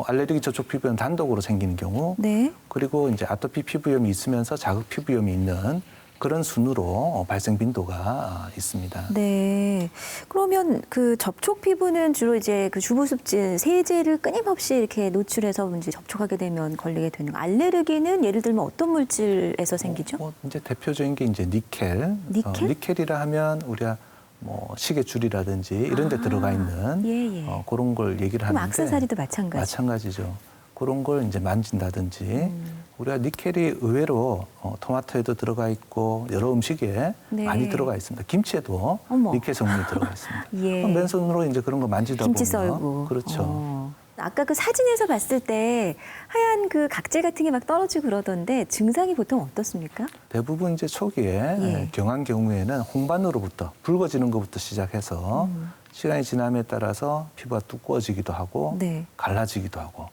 알레르기 접촉 피부염 단독으로 생기는 경우 네. 그리고 이제 아토피 피부염이 있으면서 자극 피부염이 있는 그런 순으로 발생 빈도가 있습니다. 네. 그러면 그 접촉 피부는 주로 이제 그 주부습진, 세제를 끊임없이 이렇게 노출해서 이제 접촉하게 되면 걸리게 되는 거. 알레르기는 예를 들면 어떤 물질에서 생기죠? 이제 대표적인 게 이제 니켈. 니켈? 니켈이라 하면 우리가 뭐 시계줄이라든지 이런 데 들어가 있는 예, 예. 그런 걸 얘기를 그럼 하는데 액세서리도 마찬가지. 마찬가지죠. 그런 걸 이제 만진다든지 우리가 니켈이 의외로 토마토에도 들어가 있고 여러 음식에 네. 많이 들어가 있습니다. 김치에도 어머. 니켈 성분이 들어가 있습니다. 예. 그럼 맨손으로 이제 그런 거 만지다 김치 보면 썰고. 그렇죠. 아까 그 사진에서 봤을 때 하얀 그 각질 같은 게 막 떨어지고 그러던데 증상이 보통 어떻습니까? 대부분 이제 초기에 예. 경한 경우에는 홍반으로부터 붉어지는 것부터 시작해서 시간이 지남에 따라서 피부가 두꺼워지기도 하고 네. 갈라지기도 하고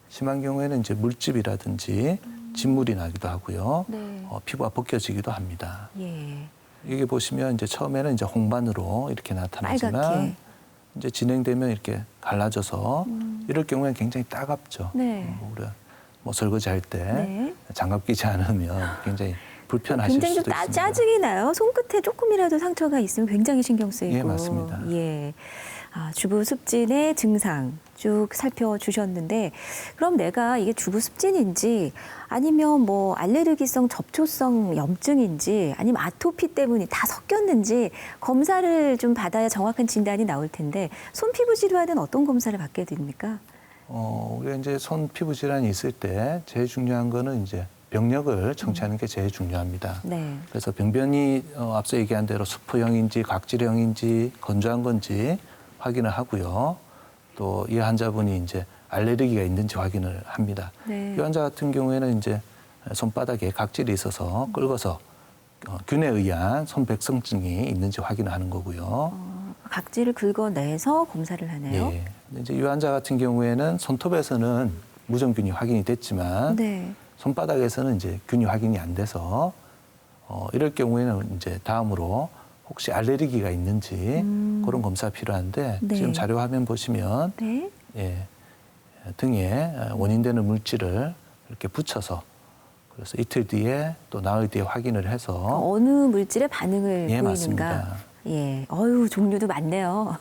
심한 경우에는 이제 물집이라든지 진물이 나기도 하고요. 네. 피부가 벗겨지기도 합니다. 예. 이게 보시면 이제 처음에는 이제 홍반으로 이렇게 나타나지만 빨갛게. 이제 진행되면 이렇게 갈라져서 이럴 경우에는 굉장히 따갑죠. 네. 우리가 뭐 설거지 할 때 네. 장갑 끼지 않으면 굉장히 불편하실 굉장히 수도 좀 있습니다. 짜증이 나요. 손끝에 조금이라도 상처가 있으면 굉장히 신경 쓰이고. 예, 맞습니다. 예. 주부 습진의 증상 쭉 살펴주셨는데 그럼 내가 이게 주부 습진인지 아니면 뭐 알레르기성 접촉성 염증인지 아니면 아토피 때문에 다 섞였는지 검사를 좀 받아야 정확한 진단이 나올 텐데 손 피부 질환은 어떤 검사를 받게 됩니까? 우리가 이제 손 피부 질환이 있을 때 제일 중요한 거는 이제 병력을 청취하는 게 제일 중요합니다. 네. 그래서 병변이 앞서 얘기한 대로 수포형인지 각질형인지 건조한 건지 확인을 하고요. 또 이 환자분이 이제 알레르기가 있는지 확인을 합니다. 네. 이 환자 같은 경우에는 이제 손바닥에 각질이 있어서 긁어서 균에 의한 손백성증이 있는지 확인을 하는 거고요. 각질을 긁어내서 검사를 하네요. 예. 이제 이 환자 같은 경우에는 손톱에서는 무정균이 확인이 됐지만 네. 손바닥에서는 이제 균이 확인이 안 돼서 이럴 경우에는 이제 다음으로 혹시 알레르기가 있는지 그런 검사가 필요한데 네. 지금 자료 화면 보시면 네. 예, 등에 원인되는 물질을 이렇게 붙여서 그래서 이틀 뒤에 또 나흘 뒤에 확인을 해서 어느 물질에 반응을 예, 보이는가? 맞습니다. 예, 종류도 많네요.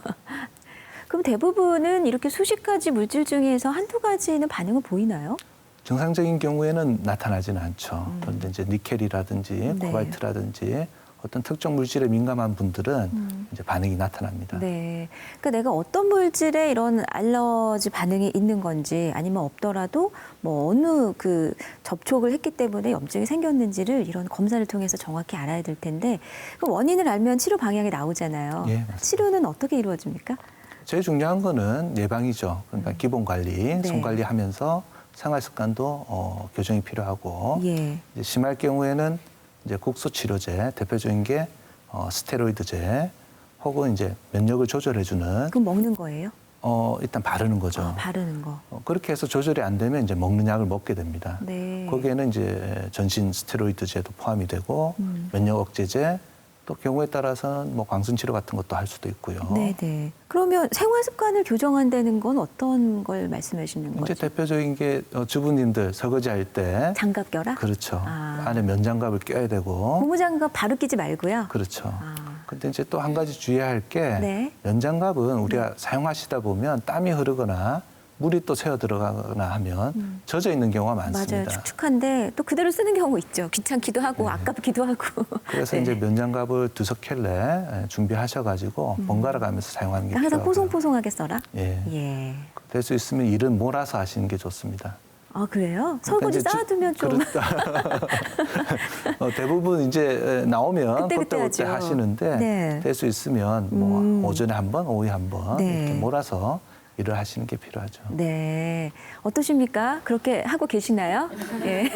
그럼 대부분은 이렇게 수십 가지 물질 중에서 한두 가지는 반응을 보이나요? 정상적인 경우에는 나타나지는 않죠. 그런데 이제 니켈이라든지 네. 코발트라든지 어떤 특정 물질에 민감한 분들은 이제 반응이 나타납니다. 네. 그러니까 내가 어떤 물질에 이런 알러지 반응이 있는 건지 아니면 없더라도 뭐 어느 그 접촉을 했기 때문에 염증이 생겼는지를 이런 검사를 통해서 정확히 알아야 될 텐데 그 원인을 알면 치료 방향이 나오잖아요. 예, 맞습니다. 치료는 어떻게 이루어집니까? 제일 중요한 거는 예방이죠. 그러니까 기본 관리, 네. 손 관리하면서 생활 습관도 교정이 필요하고 예. 이제 심할 경우에는 이제 국소 치료제 대표적인 게 스테로이드제 혹은 이제 면역을 조절해주는 그럼 먹는 거예요? 일단 바르는 거죠. 바르는 거. 그렇게 해서 조절이 안 되면 이제 먹는 약을 먹게 됩니다. 네. 거기에는 이제 전신 스테로이드제도 포함이 되고 면역 억제제 또 경우에 따라서는 뭐 광선 치료 같은 것도 할 수도 있고요. 네네. 그러면 생활 습관을 교정한다는 건 어떤 걸 말씀하시는 이제 거죠? 대표적인 게 주부님들 설거지할 때 장갑 껴라? 그렇죠. 아. 안에 면장갑을 껴야 되고 고무장갑 바로 끼지 말고요. 그렇죠. 아. 근데 이제 또 한 가지 주의해야 할 게 네. 면장갑은 우리가 사용하시다 보면 땀이 흐르거나 물이 또 새어 들어가거나 하면 젖어 있는 경우가 많습니다. 맞아요. 축축한데 또 그대로 쓰는 경우 있죠. 귀찮기도 하고 아깝기도 하고. 그래서 네. 이제 면장갑을 2켤레 준비하셔가지고 번갈아 가면서 사용하는 게 항상 필요하고요. 포송포송하게 써라? 예. 예. 될 수 있으면 일은 몰아서 하시는 게 좋습니다. 아, 그래요? 설거지 이제 쌓아두면 좀. 대부분 이제 나오면 그때 그때 하죠. 하시는데 네. 될 수 있으면 뭐 오전에 한 번, 오후에 한 번 네. 이렇게 몰아서 일을 하시는 게 필요하죠. 네. 어떠십니까? 그렇게 하고 계시나요? 예.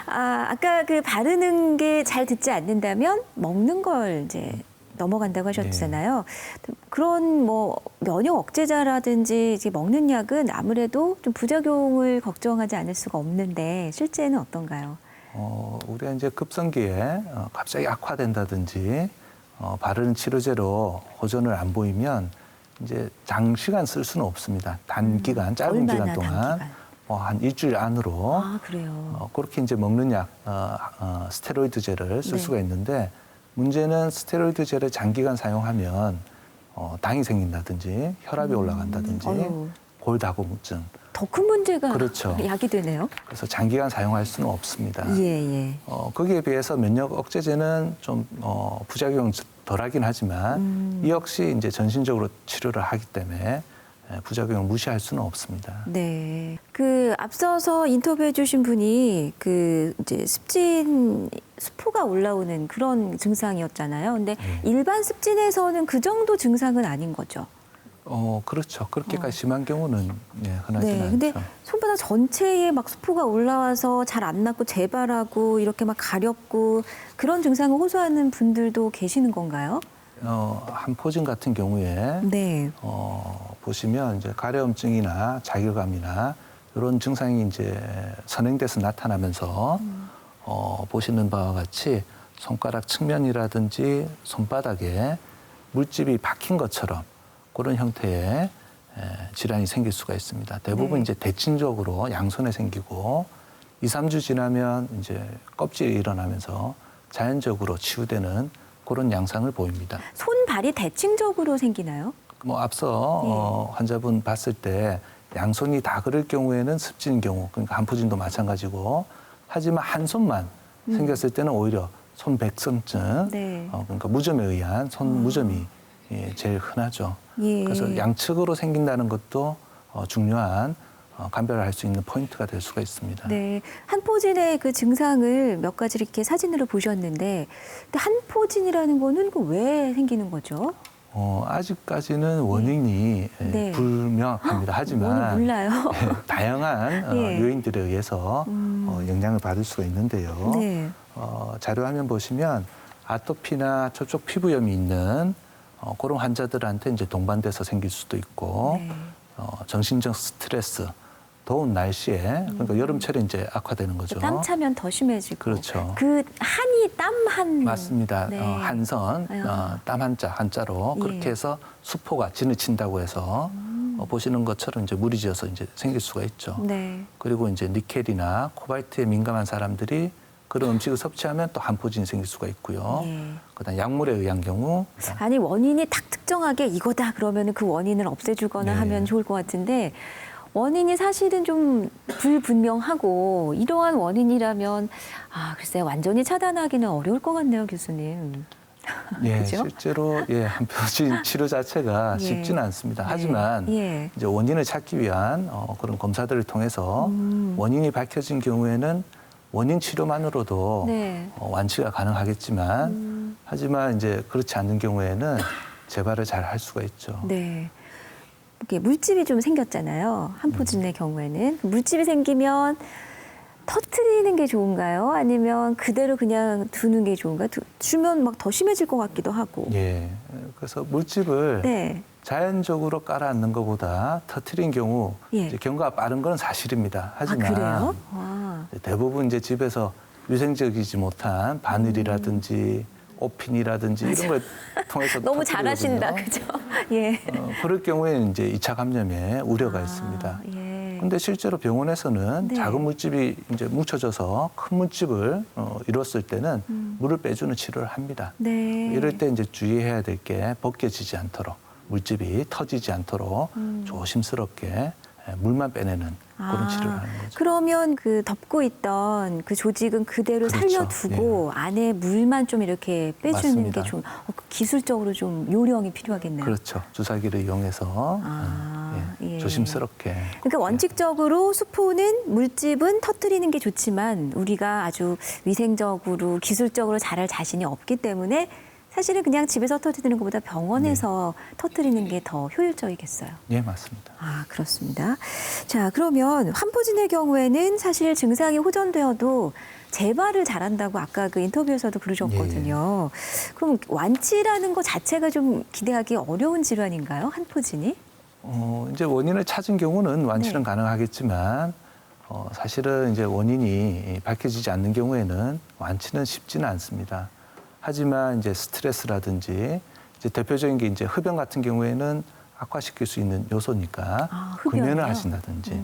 아까 그 바르는 게 잘 듣지 않는다면 먹는 걸 이제 넘어간다고 하셨잖아요. 그런 뭐 면역 억제자라든지 이제 먹는 약은 아무래도 좀 부작용을 걱정하지 않을 수가 없는데 실제는 어떤가요? 우리가 이제 급성기에 갑자기 악화된다든지 바르는 치료제로 호전을 안 보이면 이제 장시간 쓸 수는 없습니다. 단기간, 짧은 얼마나 기간 동안 단기간? 한 일주일 안으로 아, 그래요. 그렇게 이제 먹는 약, 스테로이드제를 쓸 네. 수가 있는데 문제는 스테로이드제를 장기간 사용하면 당이 생긴다든지 혈압이 올라간다든지 어휴. 골다공증. 더 큰 문제가 그렇죠. 약이 되네요. 그래서 장기간 사용할 수는 없습니다. 예, 예. 거기에 비해서 면역 억제제는 좀 부작용 덜하긴 하지만 이 역시 이제 전신적으로 치료를 하기 때문에 부작용을 무시할 수는 없습니다. 네. 그 앞서서 인터뷰해 주신 분이 그 이제 수포가 올라오는 그런 증상이었잖아요. 근데 일반 습진에서는 그 정도 증상은 아닌 거죠. 그렇죠. 그렇게까지 심한 경우는 흔하지는 네. 않죠. 근데 손바닥 전체에 막 수포가 올라와서 잘 안 낫고 재발하고 이렇게 막 가렵고 그런 증상을 호소하는 분들도 계시는 건가요? 한포진 같은 경우에 네. 보시면 이제 가려움증이나 자결감이나 이런 증상이 이제 선행돼서 나타나면서 보시는 바와 같이 손가락 측면이라든지 손바닥에 물집이 박힌 것처럼 그런 형태의 질환이 생길 수가 있습니다. 대부분 네. 이제 대칭적으로 양손에 생기고 2, 3주 지나면 이제 껍질이 일어나면서 자연적으로 치유되는 그런 양상을 보입니다. 손, 발이 대칭적으로 생기나요? 앞서 환자분 봤을 때 양손이 다 그럴 경우에는 습진인 경우, 그러니까 한포진도 마찬가지고, 하지만 한 손만 생겼을 때는 오히려 손백선증, 네. 그러니까 무좀에 의한 손 무좀이 제일 흔하죠. 예. 그래서 양측으로 생긴다는 것도 중요한 감별을 할 수 있는 포인트가 될 수가 있습니다. 네, 한포진의 그 증상을 몇 가지 이렇게 사진으로 보셨는데, 근데 한포진이라는 거는 그 왜 생기는 거죠? 아직까지는 원인이 네. 불명확합니다. 하지만 원인 몰라요. 다양한 예. 요인들에 의해서 영향을 받을 수가 있는데요. 네. 자료화면 보시면 아토피나 저쪽 피부염이 있는 그런 환자들한테 이제 동반돼서 생길 수도 있고 네. 정신적 스트레스, 더운 날씨에 그러니까 여름철에 이제 악화되는 거죠. 땀 차면 더 심해지고. 그렇죠. 그 한이 땀 한. 맞습니다. 네. 한선, 아유. 땀 한자로 예. 그렇게 해서 수포가 지느친다고 해서 보시는 것처럼 이제 물이 지어서 이제 생길 수가 있죠. 네. 그리고 이제 니켈이나 코발트에 민감한 사람들이 그런 음식을 섭취하면 또 한포진이 생길 수가 있고요. 예. 그다음 약물에 의한 경우 아니 원인이 딱 특정하게 이거다 그러면 그 원인을 없애주거나 네. 하면 좋을 것 같은데 원인이 사실은 좀 불분명하고 이러한 원인이라면 글쎄 완전히 차단하기는 어려울 것 같네요, 교수님. 예, 그죠? 실제로 한포진 치료 자체가 예. 쉽지는 않습니다. 네. 하지만 예. 이제 원인을 찾기 위한 그런 검사들을 통해서 원인이 밝혀진 경우에는 원인 치료만으로도 네. 완치가 가능하겠지만 하지만 이제 그렇지 않는 경우에는 재발을 잘 할 수가 있죠. 네. 이렇게 물집이 좀 생겼잖아요. 한포진의 경우에는 물집이 생기면 터트리는 게 좋은가요? 아니면 그대로 그냥 두는 게 좋은가요? 주면 막 더 심해질 것 같기도 하고. 예. 그래서 물집을 네. 자연적으로 깔아앉는 것보다 터트린 경우 예. 이제 경과가 빠른 건 사실입니다. 하지만 그래요? 와. 대부분 이제 집에서 위생적이지 못한 바늘이라든지 옷핀이라든지 이런 걸 통해서 너무 터뜨리거든요. 잘하신다, 그죠? 예. 그럴 경우에는 이제 2차 감염에 우려가 있습니다. 예. 근데 실제로 병원에서는 네. 작은 물집이 이제 뭉쳐져서 큰 물집을 이뤘을 때는 물을 빼주는 치료를 합니다. 네. 이럴 때 이제 주의해야 될 게 벗겨지지 않도록 물집이 터지지 않도록 조심스럽게 물만 빼내는 그런 치료를 하는 거죠. 그러면 그 덮고 있던 그 조직은 그대로 그렇죠. 살려두고 안에 물만 좀 이렇게 빼주는 맞습니다. 게 좀 기술적으로 좀 요령이 필요하겠네요. 그렇죠. 주사기를 이용해서 예. 조심스럽게. 그러니까 원칙적으로 수포는 물집은 터뜨리는 게 좋지만 우리가 아주 위생적으로 기술적으로 잘할 자신이 없기 때문에 사실은 그냥 집에서 터뜨리는 것보다 병원에서 터뜨리는 게 더 효율적이겠어요. 예, 맞습니다. 그렇습니다. 자, 그러면 한포진의 경우에는 사실 증상이 호전되어도 재발을 잘한다고 아까 그 인터뷰에서도 그러셨거든요. 그럼 완치라는 것 자체가 좀 기대하기 어려운 질환인가요? 한포진이? 이제 원인을 찾은 경우는 완치는 네. 가능하겠지만 사실은 이제 원인이 밝혀지지 않는 경우에는 완치는 쉽지는 않습니다. 하지만 이제 스트레스라든지 이제 대표적인 게 이제 흡연 같은 경우에는 악화시킬 수 있는 요소니까 흡연이요? 금연을 하신다든지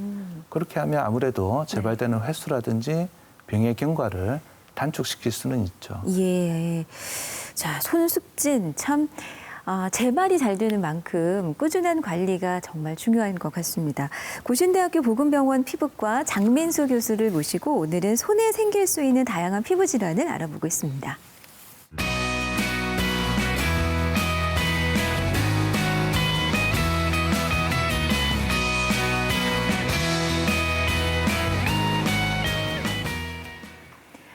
그렇게 하면 아무래도 재발되는 횟수라든지 병의 경과를 단축시킬 수는 있죠. 예. 자, 손습진 참 재발이 잘 되는 만큼 꾸준한 관리가 정말 중요한 것 같습니다. 고신대학교 보건병원 피부과 장민수 교수를 모시고 오늘은 손에 생길 수 있는 다양한 피부 질환을 알아보고 있습니다.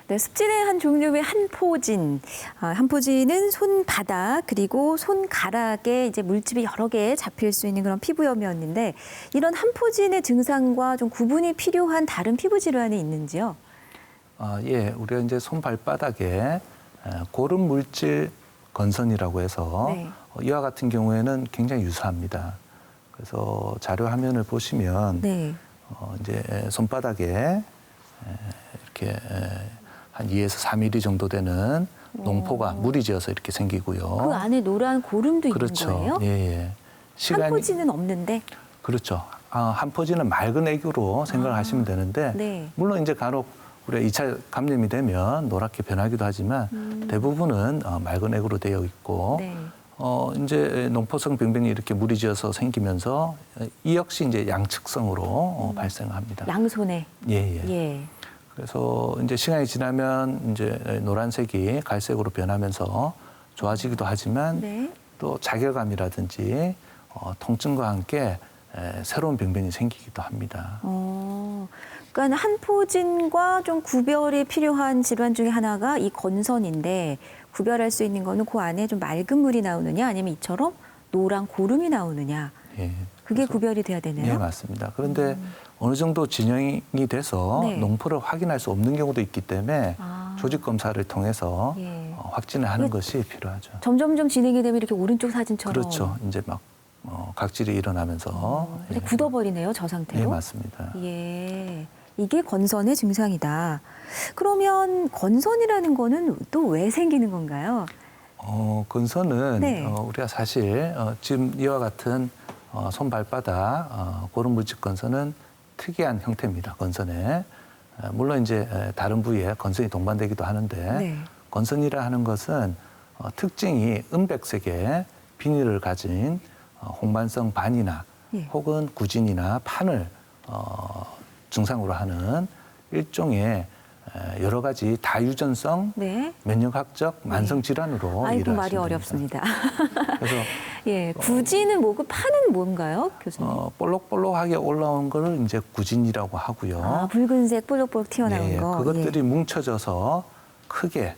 네, 습진의 한 종류의 한포진. 한포진은 손바닥 그리고 손가락에 이제 물집이 여러 개 잡힐 수 있는 그런 피부염이었는데 이런 한포진의 증상과 좀 구분이 필요한 다른 피부 질환이 있는지요? 예, 우리가 이제 손 발바닥에 고름 물질 건선이라고 해서 네. 이와 같은 경우에는 굉장히 유사합니다. 그래서 자료 화면을 보시면 네. 이제 손바닥에 이렇게 한 2에서 3mm 정도 되는 농포가 물이 지어서 이렇게 생기고요. 그 안에 노란 고름도 그렇죠. 있는 거예요? 예, 예. 한포진은 없는데? 그렇죠. 한포진은 맑은 액유로 생각을 하시면 되는데 네. 물론 이제 간혹 우리가 2차 감염이 되면 노랗게 변하기도 하지만 대부분은 맑은 액으로 되어 있고 네. 이제 농포성 병변이 이렇게 물이 지어서 생기면서 이 역시 이제 양측성으로 발생합니다. 양손에? 예, 예. 예. 그래서 이제 시간이 지나면 이제 노란색이 갈색으로 변하면서 좋아지기도 하지만 네. 또 자결감이라든지 통증과 함께 새로운 병변이 생기기도 합니다. 그러니까 한포진과 좀 구별이 필요한 질환 중에 하나가 이 건선인데 구별할 수 있는 거는 그 안에 좀 맑은 물이 나오느냐 아니면 이처럼 노란 고름이 나오느냐. 예. 그게 구별이 돼야 되네요. 네, 맞습니다. 그런데 어느 정도 진영이 돼서 네. 농포를 확인할 수 없는 경우도 있기 때문에 조직 검사를 통해서 예. 확진을 하는 것이 필요하죠. 점점점 진행이 되면 이렇게 오른쪽 사진처럼 그렇죠. 이제 막 각질이 일어나면서 이제 굳어버리네요, 저 상태로. 네, 맞습니다. 예. 이게 건선의 증상이다. 그러면 건선이라는 거는 또 왜 생기는 건가요? 건선은 네. 우리가 사실 지금 이와 같은 손 발바닥 고름 물질 건선은 특이한 형태입니다. 건선에 물론 이제 다른 부위에 건선이 동반되기도 하는데 네. 건선이라 하는 것은 특징이 은백색의 비닐을 가진 홍반성 반이나 예. 혹은 구진이나 판을 증상으로 하는 일종의 여러 가지 다유전성 네. 면역학적 만성 질환으로 아이고, 이해하시면 말이 됩니다. 어렵습니다. 그래서 예, 구진은 뭐고 파는 뭔가요, 교수님? 볼록볼록하게 올라온 거를 이제 구진이라고 하고요. 붉은색 볼록볼록 튀어나온 예, 거. 그것들이 뭉쳐져서 크게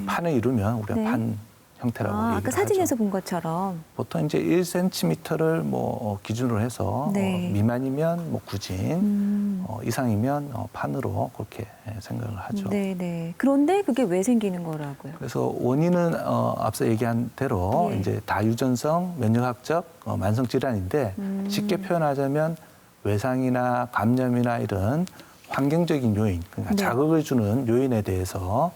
판을 이루면 우리가 네. 판 형태라고 얘기를 아까 하죠. 사진에서 본 것처럼. 보통 이제 1cm를 뭐 기준으로 해서 네. 미만이면 뭐 구진, 이상이면 판으로 그렇게 생각을 하죠. 네네. 그런데 그게 왜 생기는 거라고요? 그래서 원인은 앞서 얘기한 대로 예. 이제 다유전성 면역학적 만성 질환인데 쉽게 표현하자면 외상이나 감염이나 이런 환경적인 요인, 그러니까 네. 자극을 주는 요인에 대해서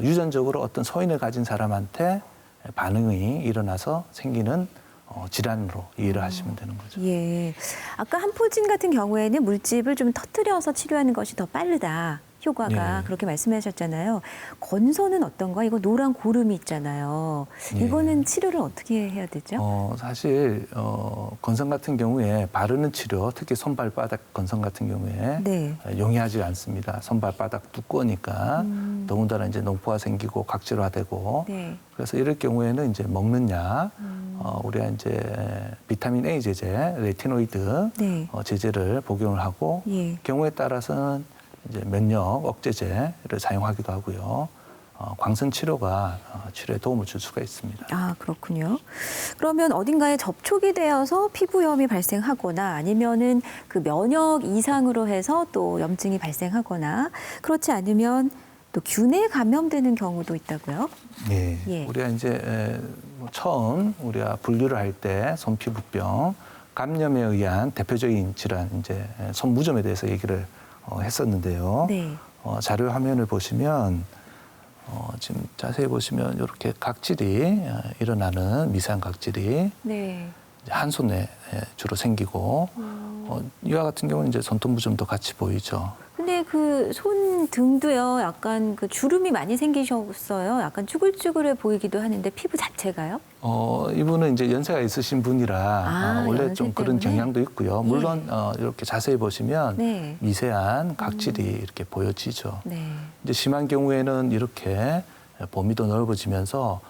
유전적으로 어떤 소인을 가진 사람한테 반응이 일어나서 생기는 질환으로 이해를 하시면 되는 거죠. 예. 아까 한포진 같은 경우에는 물집을 좀 터뜨려서 치료하는 것이 더 빠르다. 효과가 네. 그렇게 말씀하셨잖아요. 건선은 어떤가? 이거 노란 고름이 있잖아요. 네. 이거는 치료를 어떻게 해야 되죠? 사실 건선 같은 경우에 바르는 치료, 특히 손발바닥 건선 같은 경우에 네. 용이하지 않습니다. 손발바닥 두꺼우니까 더군다나 이제 농포가 생기고 각질화되고 네. 그래서 이럴 경우에는 이제 먹는 약, 우리가 이제 비타민 A 제제, 레티노이드 네. 제제를 복용을 하고 예. 경우에 따라서는 이제 면역 억제제를 사용하기도 하고요. 광선 치료가 치료에 도움을 줄 수가 있습니다. 아, 그렇군요. 그러면 어딘가에 접촉이 되어서 피부염이 발생하거나 아니면은 그 면역 이상으로 해서 또 염증이 발생하거나 그렇지 않으면 또 균에 감염되는 경우도 있다고요? 네. 예. 우리가 이제 처음 우리가 분류를 할 때 손피부병 감염에 의한 대표적인 질환 이제 손무좀에 대해서 얘기를 했었는데요. 네. 자료 화면을 보시면 지금 자세히 보시면 이렇게 각질이 일어나는 미세한 각질이 네. 한 손에 주로 생기고 이와 같은 경우는 이제 손톱 무좀도 같이 보이죠. 근데 그 손 등도요, 약간 그 주름이 많이 생기셨어요. 약간 쭈글쭈글해 보이기도 하는데 피부 자체가요? 이분은 이제 연세가 있으신 분이라 원래 연세 좀 그런 때문에? 경향도 있고요. 물론 이렇게 자세히 보시면 네. 미세한 각질이 이렇게 보여지죠. 네. 이제 심한 경우에는 이렇게 범위도 넓어지면서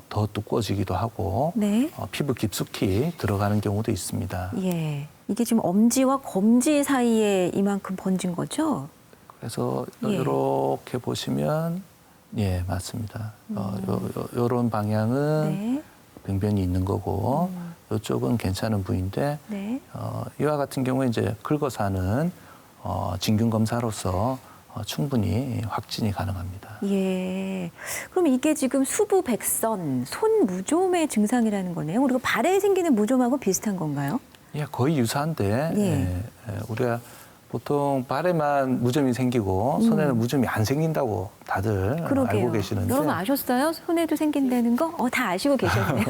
더 두꺼워지기도 하고 네. 피부 깊숙이 들어가는 경우도 있습니다. 예. 이게 지금 엄지와 검지 사이에 이만큼 번진 거죠? 그래서 예. 이렇게 보시면 예 맞습니다. 이런 방향은 네. 병변이 있는 거고 이쪽은 괜찮은 부위인데 네. 이와 같은 경우에 이제 긁어서 하는 진균 검사로서 충분히 확진이 가능합니다. 예. 그럼 이게 지금 수부백선, 손 무좀의 증상이라는 거네요. 그리고 발에 생기는 무좀하고 비슷한 건가요? 예, 거의 유사한데 예. 우리가 보통 발에만 무좀이 생기고 손에는 무좀이 안 생긴다고 다들 그러게요. 알고 계시는데 여러분 아셨어요? 손에도 생긴다는 거? 다 아시고 계셨네요.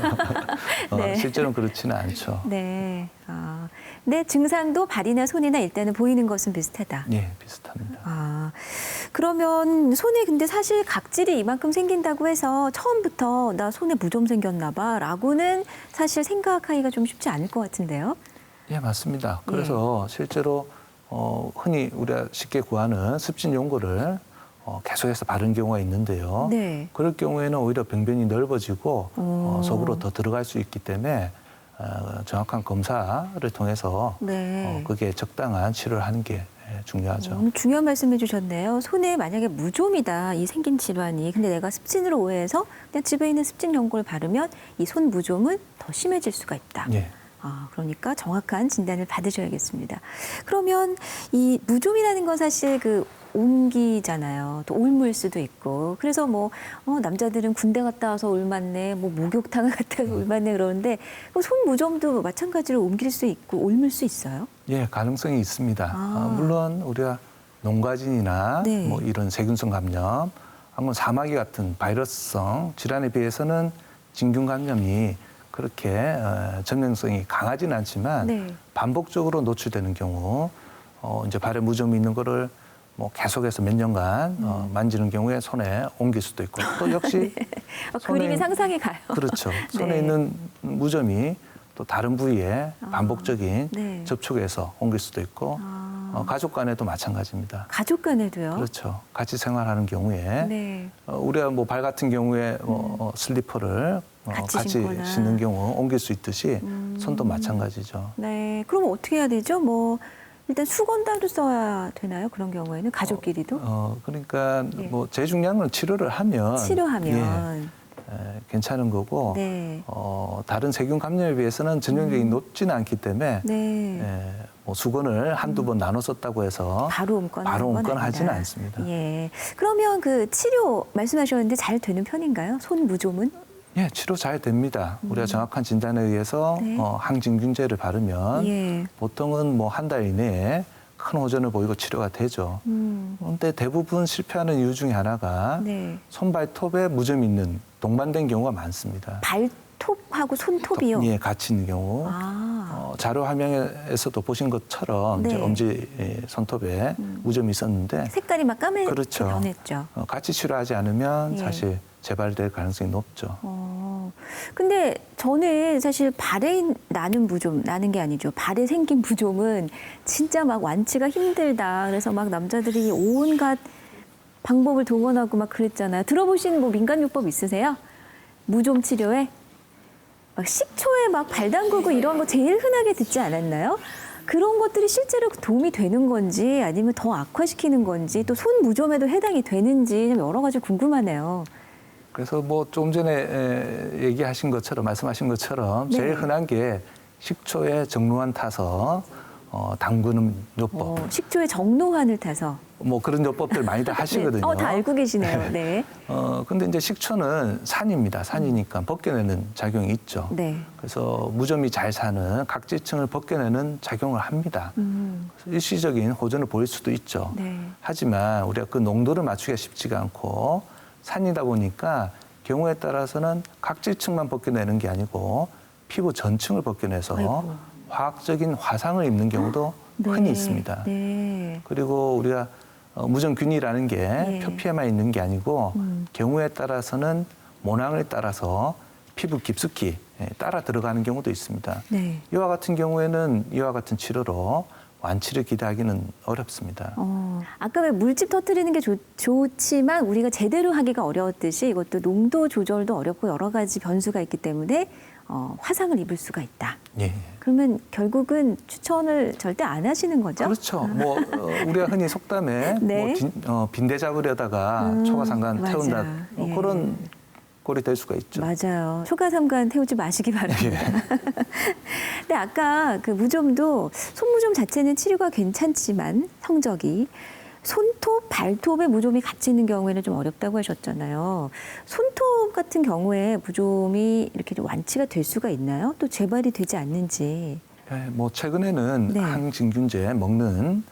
네. 실제로는 그렇지는 않죠. 네. 근데 증상도 발이나 손이나 일단은 보이는 것은 비슷하다. 예, 비슷합니다. 그러면 손에 근데 사실 각질이 이만큼 생긴다고 해서 처음부터 나 손에 무좀 생겼나 봐라고는 사실 생각하기가 좀 쉽지 않을 것 같은데요. 예, 맞습니다. 그래서 실제로 흔히 우리가 쉽게 구하는 습진 용고를 계속해서 바른 경우가 있는데요. 네. 그럴 경우에는 오히려 병변이 넓어지고 속으로 더 들어갈 수 있기 때문에 정확한 검사를 통해서 네. 그게 적당한 치료를 하는 게 중요하죠. 오늘 중요한 말씀해 주셨네요. 손에 만약에 무좀이다, 이 생긴 질환이. 근데 내가 습진으로 오해해서 그냥 집에 있는 습진 연고를 바르면 이 손 무좀은 더 심해질 수가 있다. 예. 그러니까 정확한 진단을 받으셔야겠습니다. 그러면 이 무좀이라는 건 사실 그 옮기잖아요. 또 옮을 수도 있고. 그래서 뭐 남자들은 군대 갔다 와서 옮았네, 뭐 목욕탕을 갔다 와서 옮았네 그러는데 손 무좀도 마찬가지로 옮길 수 있고 옮을 수 있어요? 예, 가능성이 있습니다. 물론 우리가 농가진이나 네. 뭐 이런 세균성 감염, 한번 사마귀 같은 바이러스성 질환에 비해서는 진균 감염이 그렇게 전염성이 강하지는 않지만 네. 반복적으로 노출되는 경우 이제 발에 무좀이 있는 거를 뭐 계속해서 몇 년간 만지는 경우에 손에 옮길 수도 있고 또 역시 네. 그림이 상상이 가요. 그렇죠. 손에 네. 있는 무좀이 또 다른 부위에 반복적인 네. 접촉에서 옮길 수도 있고 가족 간에도 마찬가지입니다. 가족 간에도요? 그렇죠. 같이 생활하는 경우에 네. 우리가 뭐 발 같은 경우에 슬리퍼를 같이 신거나. 신는 경우 옮길 수 있듯이 손도 마찬가지죠. 네. 그럼 어떻게 해야 되죠? 뭐 일단 수건다도 써야 되나요? 그런 경우에는 가족끼리도? 그러니까 예. 뭐 제일 중요한 건 치료를 하면 치료하면. 괜찮은 거고 네. 다른 세균 감염에 비해서는 전염력이 높지는 않기 때문에 네. 뭐 수건을 한두 번 나눠 썼다고 해서 바로 옮거나 바로 하는 건 옮거나 하지는 아니다. 않습니다. 예. 그러면 그 치료 말씀하셨는데 잘 되는 편인가요? 손 무좀은? 예, 치료 잘 됩니다. 우리가 정확한 진단에 의해서 네. 항진균제를 바르면 예. 보통은 뭐 한 달 이내에 큰 호전을 보이고 치료가 되죠. 그런데 대부분 실패하는 이유 중에 하나가 네. 손발톱에 무좀이 있는 동반된 경우가 많습니다. 발톱하고 손톱이요? 예, 같이 있는 경우. 자료 화면에서도 보신 것처럼 네. 이제 엄지 손톱에 무좀이 있었는데 색깔이 막 까맣게 그렇죠. 변했죠. 같이 치료하지 않으면 예. 사실 재발될 가능성이 높죠. 근데 저는 사실 발에 나는 무좀, 나는 게 아니죠. 발에 생긴 무좀은 진짜 막 완치가 힘들다. 그래서 막 남자들이 온갖 방법을 동원하고 막 그랬잖아요. 들어보신 뭐 민간요법 있으세요? 무좀 치료에? 막 식초에 막 발 담그고 이런 거 제일 흔하게 듣지 않았나요? 그런 것들이 실제로 도움이 되는 건지 아니면 더 악화시키는 건지 또 손 무좀에도 해당이 되는지 좀 여러 가지 궁금하네요. 그래서 뭐 좀 전에 얘기하신 것처럼 말씀하신 것처럼 네. 제일 흔한 게 식초에 정루환 타서 담그는 요법. 식초에 정노환을 타서. 뭐 그런 요법들 많이들 하시거든요. 네. 다 알고 계시네요. 네. 근데 이제 식초는 산입니다. 산이니까 벗겨내는 작용이 있죠. 네. 그래서 무좀이 잘 사는 각질층을 벗겨내는 작용을 합니다. 그래서 일시적인 호전을 보일 수도 있죠. 네. 하지만 우리가 그 농도를 맞추기가 쉽지가 않고 산이다 보니까 경우에 따라서는 각질층만 벗겨내는 게 아니고 피부 전층을 벗겨내서 아이고. 화학적인 화상을 입는 경우도 흔히 있습니다. 네. 그리고 우리가 무정균이라는 게 예. 표피에만 있는 게 아니고 경우에 따라서는 모낭을 따라서 피부 깊숙이 따라 들어가는 경우도 있습니다. 네. 이와 같은 경우에는 이와 같은 치료로 완치를 기대하기는 어렵습니다. 아까 왜 물집 터뜨리는 게 좋지만 우리가 제대로 하기가 어려웠듯이 이것도 농도 조절도 어렵고 여러 가지 변수가 있기 때문에 화상을 입을 수가 있다. 예. 그러면 결국은 추천을 절대 안 하시는 거죠? 그렇죠. 뭐 우리가 흔히 속담에 네. 빈대 잡으려다가 초가삼간 맞아. 태운다 예. 그런 꼴이 될 수가 있죠. 맞아요. 초가삼간 태우지 마시기 바랍니다. 예. 근데 아까 그 무좀도 손무좀 자체는 치료가 괜찮지만 성적이 손톱, 발톱에 무좀이 같이 있는 경우에는 좀 어렵다고 하셨잖아요. 손톱 같은 경우에 무좀이 이렇게 좀 완치가 될 수가 있나요? 또 재발이 되지 않는지. 예, 뭐 최근에는 네. 항진균제 먹는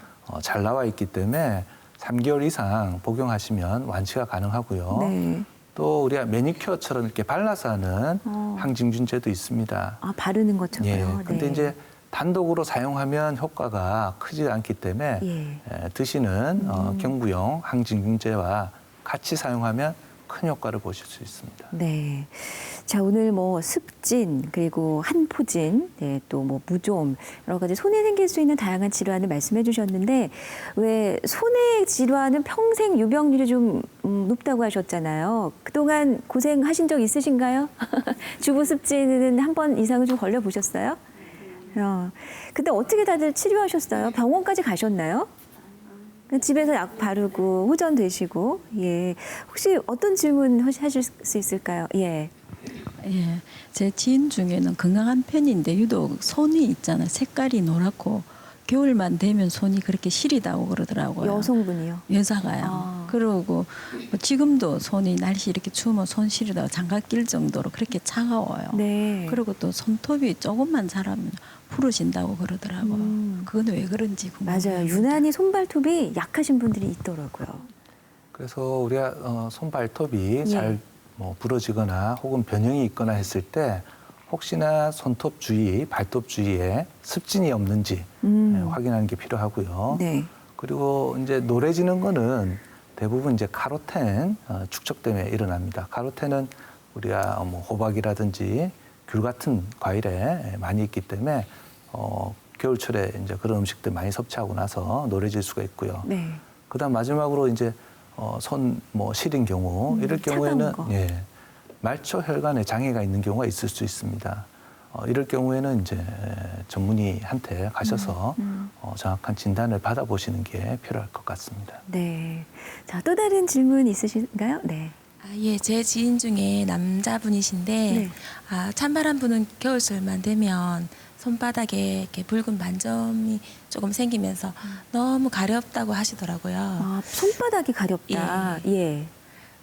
잘 나와 있기 때문에 3개월 이상 복용하시면 완치가 가능하고요. 네. 또 우리가 매니큐어처럼 이렇게 발라서 하는 항진균제도 있습니다. 아, 바르는 것처럼요. 예. 근데 네. 이제 단독으로 사용하면 효과가 크지 않기 때문에 예. 드시는 경구용 항진균제와 같이 사용하면 큰 효과를 보실 수 있습니다. 네. 자, 오늘 뭐 습진, 그리고 한포진, 네, 또 뭐 무좀, 여러 가지 손에 생길 수 있는 다양한 질환을 말씀해 주셨는데, 왜 손의 질환은 평생 유병률이 좀 높다고 하셨잖아요. 그동안 고생하신 적 있으신가요? 주부 습진은 한 번 이상은 좀 걸려보셨어요? 근데 어떻게 다들 치료하셨어요? 병원까지 가셨나요? 집에서 약 바르고 호전 되시고, 예. 혹시 어떤 질문 하실 수 있을까요? 예. 예, 제 지인 중에는 건강한 편인데 유독 손이 있잖아요. 색깔이 노랗고 겨울만 되면 손이 그렇게 시리다고 그러더라고요. 여성분이요? 여자가요. 그러고 뭐 지금도 손이 날씨 이렇게 추우면 손 시리다고 장갑 낄 정도로 그렇게 차가워요. 네. 그리고 또 손톱이 조금만 자라면 부러진다고 그러더라고요. 그건 왜 그런지 궁금해요. 맞아요. 유난히 손발톱이 약하신 분들이 있더라고요. 그래서 우리가 손발톱이 예. 잘 부러지거나 혹은 변형이 있거나 했을 때 혹시나 손톱 주위, 발톱 주위에 습진이 없는지 확인하는 게 필요하고요. 네. 그리고 이제 노래지는 거는 대부분 이제 카로텐 축적 때문에 일어납니다. 카로텐은 우리가 뭐 호박이라든지 귤 같은 과일에 많이 있기 때문에 겨울철에 이제 그런 음식들 많이 섭취하고 나서 노래질 수가 있고요. 네. 그다음 마지막으로 이제 손 시린 경우 이럴 경우에는 예, 말초 혈관에 장애가 있는 경우가 있을 수 있습니다. 이럴 경우에는 이제 전문의한테 가셔서 정확한 진단을 받아보시는 게 필요할 것 같습니다. 네. 자, 또 다른 질문 있으신가요? 네. 예, 제 지인 중에 남자분이신데 네. 찬바람 부는 겨울철만 되면 손바닥에 이렇게 붉은 반점이 조금 생기면서 너무 가렵다고 하시더라고요. 아, 손바닥이 가렵다. 예.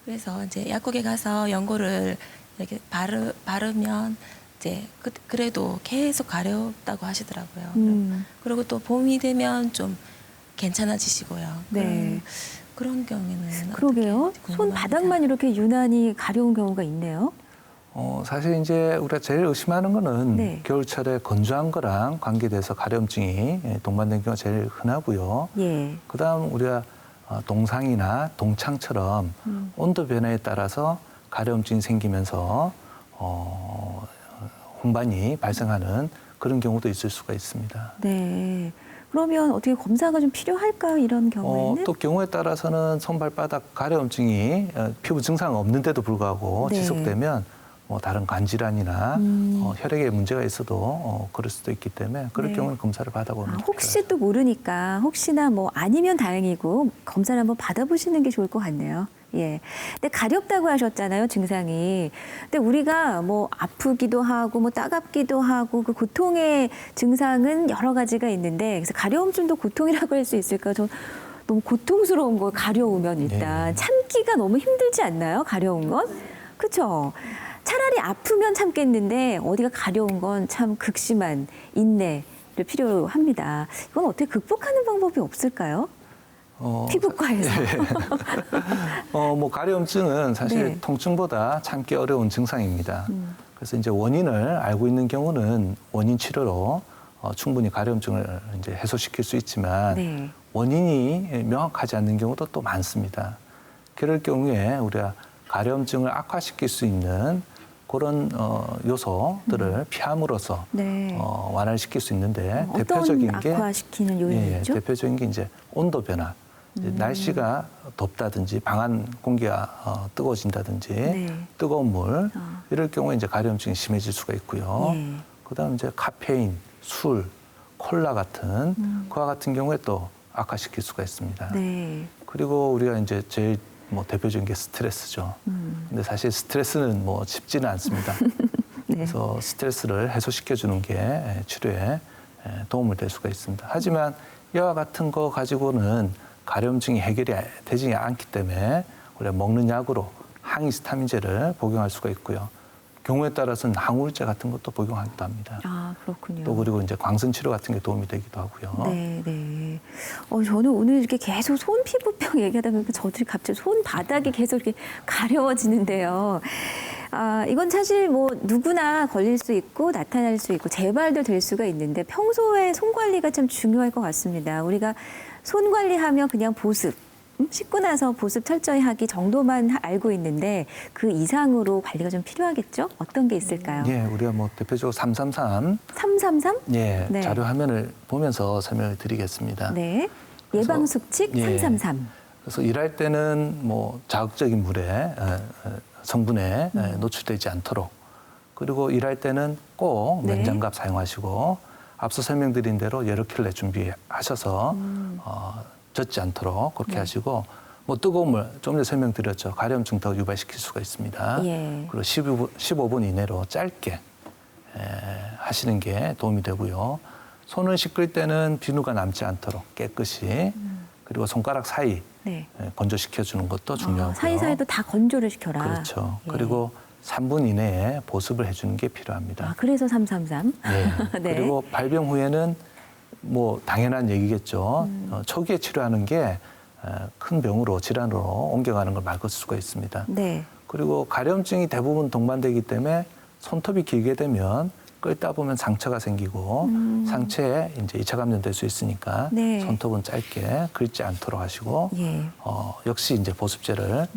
그래서 이제 약국에 가서 연고를 이렇게 바르면 이제 그래도 계속 가렵다고 하시더라고요. 그리고 또 봄이 되면 좀 괜찮아지시고요. 네. 그런 경우에는 그러게요. 손바닥만 이렇게 유난히 가려운 경우가 있네요. 사실 이제 우리가 제일 의심하는 거는 네. 겨울철에 건조한 거랑 관계돼서 가려움증이 동반된 경우가 제일 흔하고요. 예. 그다음 우리가 동상이나 동창처럼 온도 변화에 따라서 가려움증이 생기면서 혼반이 발생하는 그런 경우도 있을 수가 있습니다. 네. 그러면 어떻게 검사가 좀 필요할까요? 이런 경우에는? 또 경우에 따라서는 손발바닥 가려움증이 피부 증상 없는데도 불구하고 네. 지속되면 다른 간 질환이나 혈액에 문제가 있어도 그럴 수도 있기 때문에 그럴 네. 경우는 검사를 받아보는 게 혹시 또 모르니까 혹시나 뭐 아니면 다행이고 검사를 한번 받아보시는 게 좋을 것 같네요. 예. 근데 가렵다고 하셨잖아요, 증상이. 근데 우리가 뭐 아프기도 하고 뭐 따갑기도 하고 그 고통의 증상은 여러 가지가 있는데 그래서 가려움증도 고통이라고 할 수 있을까? 저 너무 고통스러운 거 가려우면 일단 참기가 너무 힘들지 않나요? 가려운 건? 그렇죠? 차라리 아프면 참겠는데 어디가 가려운 건 참 극심한 인내를 필요합니다. 이건 어떻게 극복하는 방법이 없을까요? 피부과에서. 뭐 가려움증은 사실 네. 통증보다 참기 어려운 증상입니다. 그래서 이제 원인을 알고 있는 경우는 원인 치료로 충분히 가려움증을 이제 해소시킬 수 있지만 네. 원인이 명확하지 않는 경우도 또 많습니다. 그럴 경우에 우리가 가려움증을 악화시킬 수 있는 그런 요소들을 피함으로써 네. 완화시킬 수 있는데 어떤 대표적인 게 악화시키는 요인이죠? 대표적인 게 이제 온도 변화. 이제 날씨가 덥다든지 방안 공기가 뜨거워진다든지 네. 뜨거운 물 이럴 경우에 이제 가려움증이 심해질 수가 있고요. 예. 그다음 이제 카페인, 술, 콜라 같은 그와 같은 경우에 또 악화시킬 수가 있습니다. 네. 그리고 우리가 이제 제일 뭐 대표적인 게 스트레스죠. 근데 사실 스트레스는 뭐 쉽지는 않습니다. 네. 그래서 스트레스를 해소시켜 주는 게 치료에 도움을 될 수가 있습니다. 하지만 이와 같은 거 가지고는 가려움증이 해결이 되지 않기 때문에 우리가 먹는 약으로 항히스타민제를 복용할 수가 있고요. 경우에 따라서는 항우울제 같은 것도 복용하기도 합니다. 아, 그렇군요. 또 그리고 이제 광선 치료 같은 게 도움이 되기도 하고요. 네, 네. 저는 오늘 이렇게 계속 손 피부병 얘기하다 보니까 저들이 갑자기 손 바닥이 계속 이렇게 가려워지는데요. 아, 이건 사실 뭐 누구나 걸릴 수 있고 나타날 수 있고 재발도 될 수가 있는데 평소에 손 관리가 참 중요할 것 같습니다. 우리가 손 관리하면 그냥 보습, 씻고 나서 보습 철저히 하기 정도만 알고 있는데 그 이상으로 관리가 좀 필요하겠죠? 어떤 게 있을까요? 예, 우리가 뭐 대표적으로 333 333? 예, 네. 자료 화면을 보면서 설명을 드리겠습니다. 네. 예방 수칙 예. 333. 그래서 일할 때는 뭐 자극적인 물에 성분에 노출되지 않도록 그리고 일할 때는 꼭 네. 면장갑 사용하시고 앞서 설명드린 대로 예로킬레 준비하셔서 젖지 않도록 그렇게 하시고 뭐 뜨거운 물 좀 전에 설명드렸죠. 가려움증 더 유발시킬 수가 있습니다. 예. 그리고 15분 이내로 짧게 하시는 게 도움이 되고요. 손을 씻을 때는 비누가 남지 않도록 깨끗이 그리고 손가락 사이 네. 건조시켜 주는 것도 중요하고요. 사이사이도 다 건조를 시켜라. 그렇죠. 예. 그리고 3분 이내에 보습을 해주는 게 필요합니다. 아, 그래서 333. 네. 네. 그리고 발병 후에는 뭐 당연한 얘기겠죠. 초기에 치료하는 게 큰 병으로 질환으로 옮겨가는 걸 막을 수가 있습니다. 네. 그리고 가려움증이 대부분 동반되기 때문에 손톱이 길게 되면 끓다 보면 상처가 생기고 상처에 이제 2차 감염될 수 있으니까 네. 손톱은 짧게 긁지 않도록 하시고 예. 역시 이제 보습제를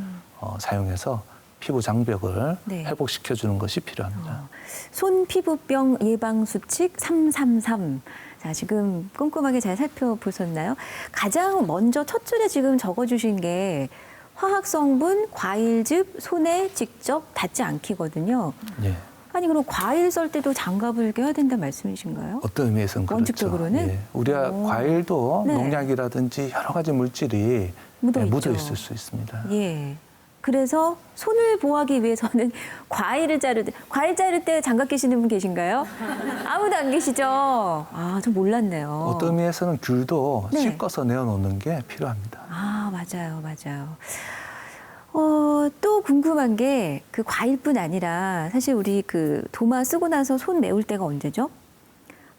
사용해서 피부 장벽을 네. 회복시켜 주는 것이 필요합니다. 손 피부병 예방 수칙 333. 자, 지금 꼼꼼하게 잘 살펴보셨나요? 가장 먼저 첫 줄에 지금 적어주신 게 화학 성분, 과일즙, 손에 직접 닿지 않기거든요. 예. 아니 그럼 과일 썰 때도 장갑을 껴야 된다는 말씀이신가요? 어떤 의미에서는 그렇죠. 원칙적으로는? 예. 우리가 과일도 네. 농약이라든지 여러 가지 물질이 묻어 묻어 있죠. 있을 수 있습니다. 예. 그래서 손을 보호하기 위해서는 과일 자를 때 장갑 끼시는 분 계신가요? 아무도 안 계시죠? 아, 저 몰랐네요. 어떤 의미에서는 귤도 네. 씻어서 내어놓는 게 필요합니다. 아, 맞아요, 맞아요. 또 궁금한 게 그 과일뿐 아니라 사실 우리 그 도마 쓰고 나서 손 매울 때가 언제죠?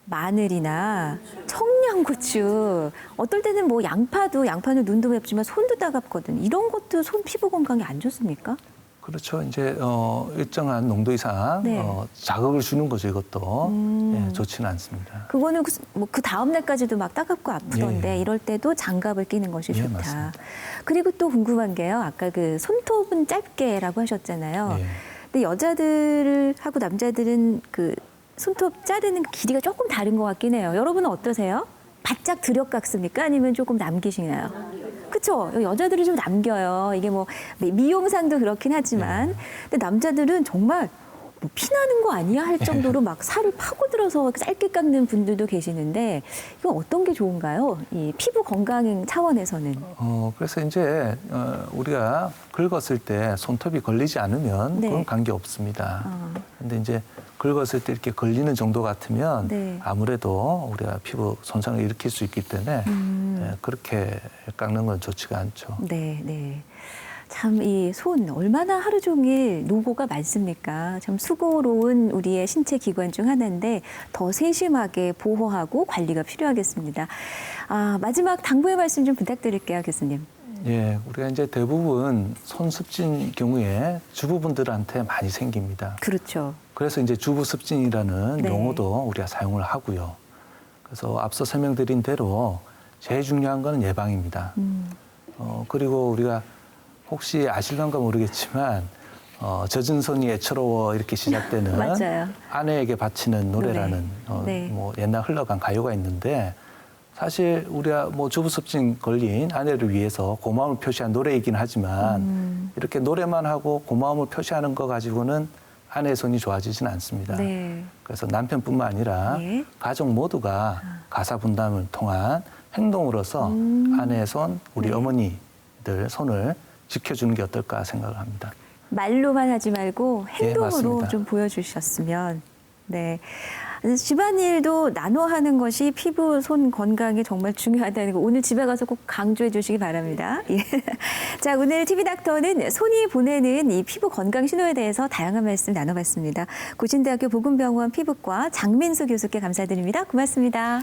마늘이나 청양고추, 어떨 때는 뭐 양파는 눈도 맵지만 손도 따갑거든. 이런 것도 손 피부 건강에 안 좋습니까? 그렇죠. 이제 일정한 농도 이상 네. 자극을 주는 거죠. 이것도 예, 좋지는 않습니다. 그거는 그 다음 날까지도 막 따갑고 아프던데 예. 이럴 때도 장갑을 끼는 것이 예, 좋다. 맞습니다. 그리고 또 궁금한 게요. 아까 그 손톱은 짧게라고 하셨잖아요. 예. 근데 여자들하고 남자들은 그 손톱 자르는 길이가 조금 다른 것 같긴 해요. 여러분은 어떠세요? 바짝 들여 깎습니까? 아니면 조금 남기시나요? 그렇죠. 여자들은 좀 남겨요. 이게 뭐 미용상도 그렇긴 하지만, 근데 남자들은 정말 뭐 피나는 거 아니야 할 정도로 막 살을 파고들어서 짧게 깎는 분들도 계시는데 이거 어떤 게 좋은가요? 이 피부 건강 차원에서는. 그래서 이제 우리가 긁었을 때 손톱이 걸리지 않으면 네. 그건 관계 없습니다. 근데 이제 긁었을 때 이렇게 걸리는 정도 같으면 네. 아무래도 우리가 피부 손상을 일으킬 수 있기 때문에 그렇게 깎는 건 좋지가 않죠. 네, 네. 참 이 손 얼마나 하루 종일 노고가 많습니까? 참 수고로운 우리의 신체 기관 중 하나인데 더 세심하게 보호하고 관리가 필요하겠습니다. 아, 마지막 당부의 말씀 좀 부탁드릴게요, 교수님. 예, 우리가 이제 대부분 손 습진 경우에 주부분들한테 많이 생깁니다. 그렇죠. 그래서 이제 주부 습진이라는 네. 용어도 우리가 사용을 하고요. 그래서 앞서 설명드린 대로 제일 중요한 거는 예방입니다. 그리고 우리가 혹시 아실런가 모르겠지만 젖은 손이 애처로워 이렇게 시작되는 맞아요. 아내에게 바치는 노래라는 네. 뭐 옛날 흘러간 가요가 있는데 사실 우리가 뭐 주부습진 걸린 아내를 위해서 고마움을 표시한 노래이긴 하지만 이렇게 노래만 하고 고마움을 표시하는 거 가지고는 아내의 손이 좋아지지는 않습니다. 네. 그래서 남편뿐만 아니라 네. 가족 모두가 가사 분담을 통한 행동으로서 아내의 손, 우리 어머니들 손을 지켜주는 게 어떨까 생각을 합니다. 말로만 하지 말고 행동으로 맞습니다. 좀 보여주셨으면. 네. 집안일도 나눠 하는 것이 피부, 손 건강에 정말 중요하다는 거 오늘 집에 가서 꼭 강조해 주시기 바랍니다. 예. 자, 오늘 TV닥터는 손이 보내는 이 피부 건강 신호에 대해서 다양한 말씀 나눠봤습니다. 고신대학교 보건병원 피부과 장민수 교수께 감사드립니다. 고맙습니다.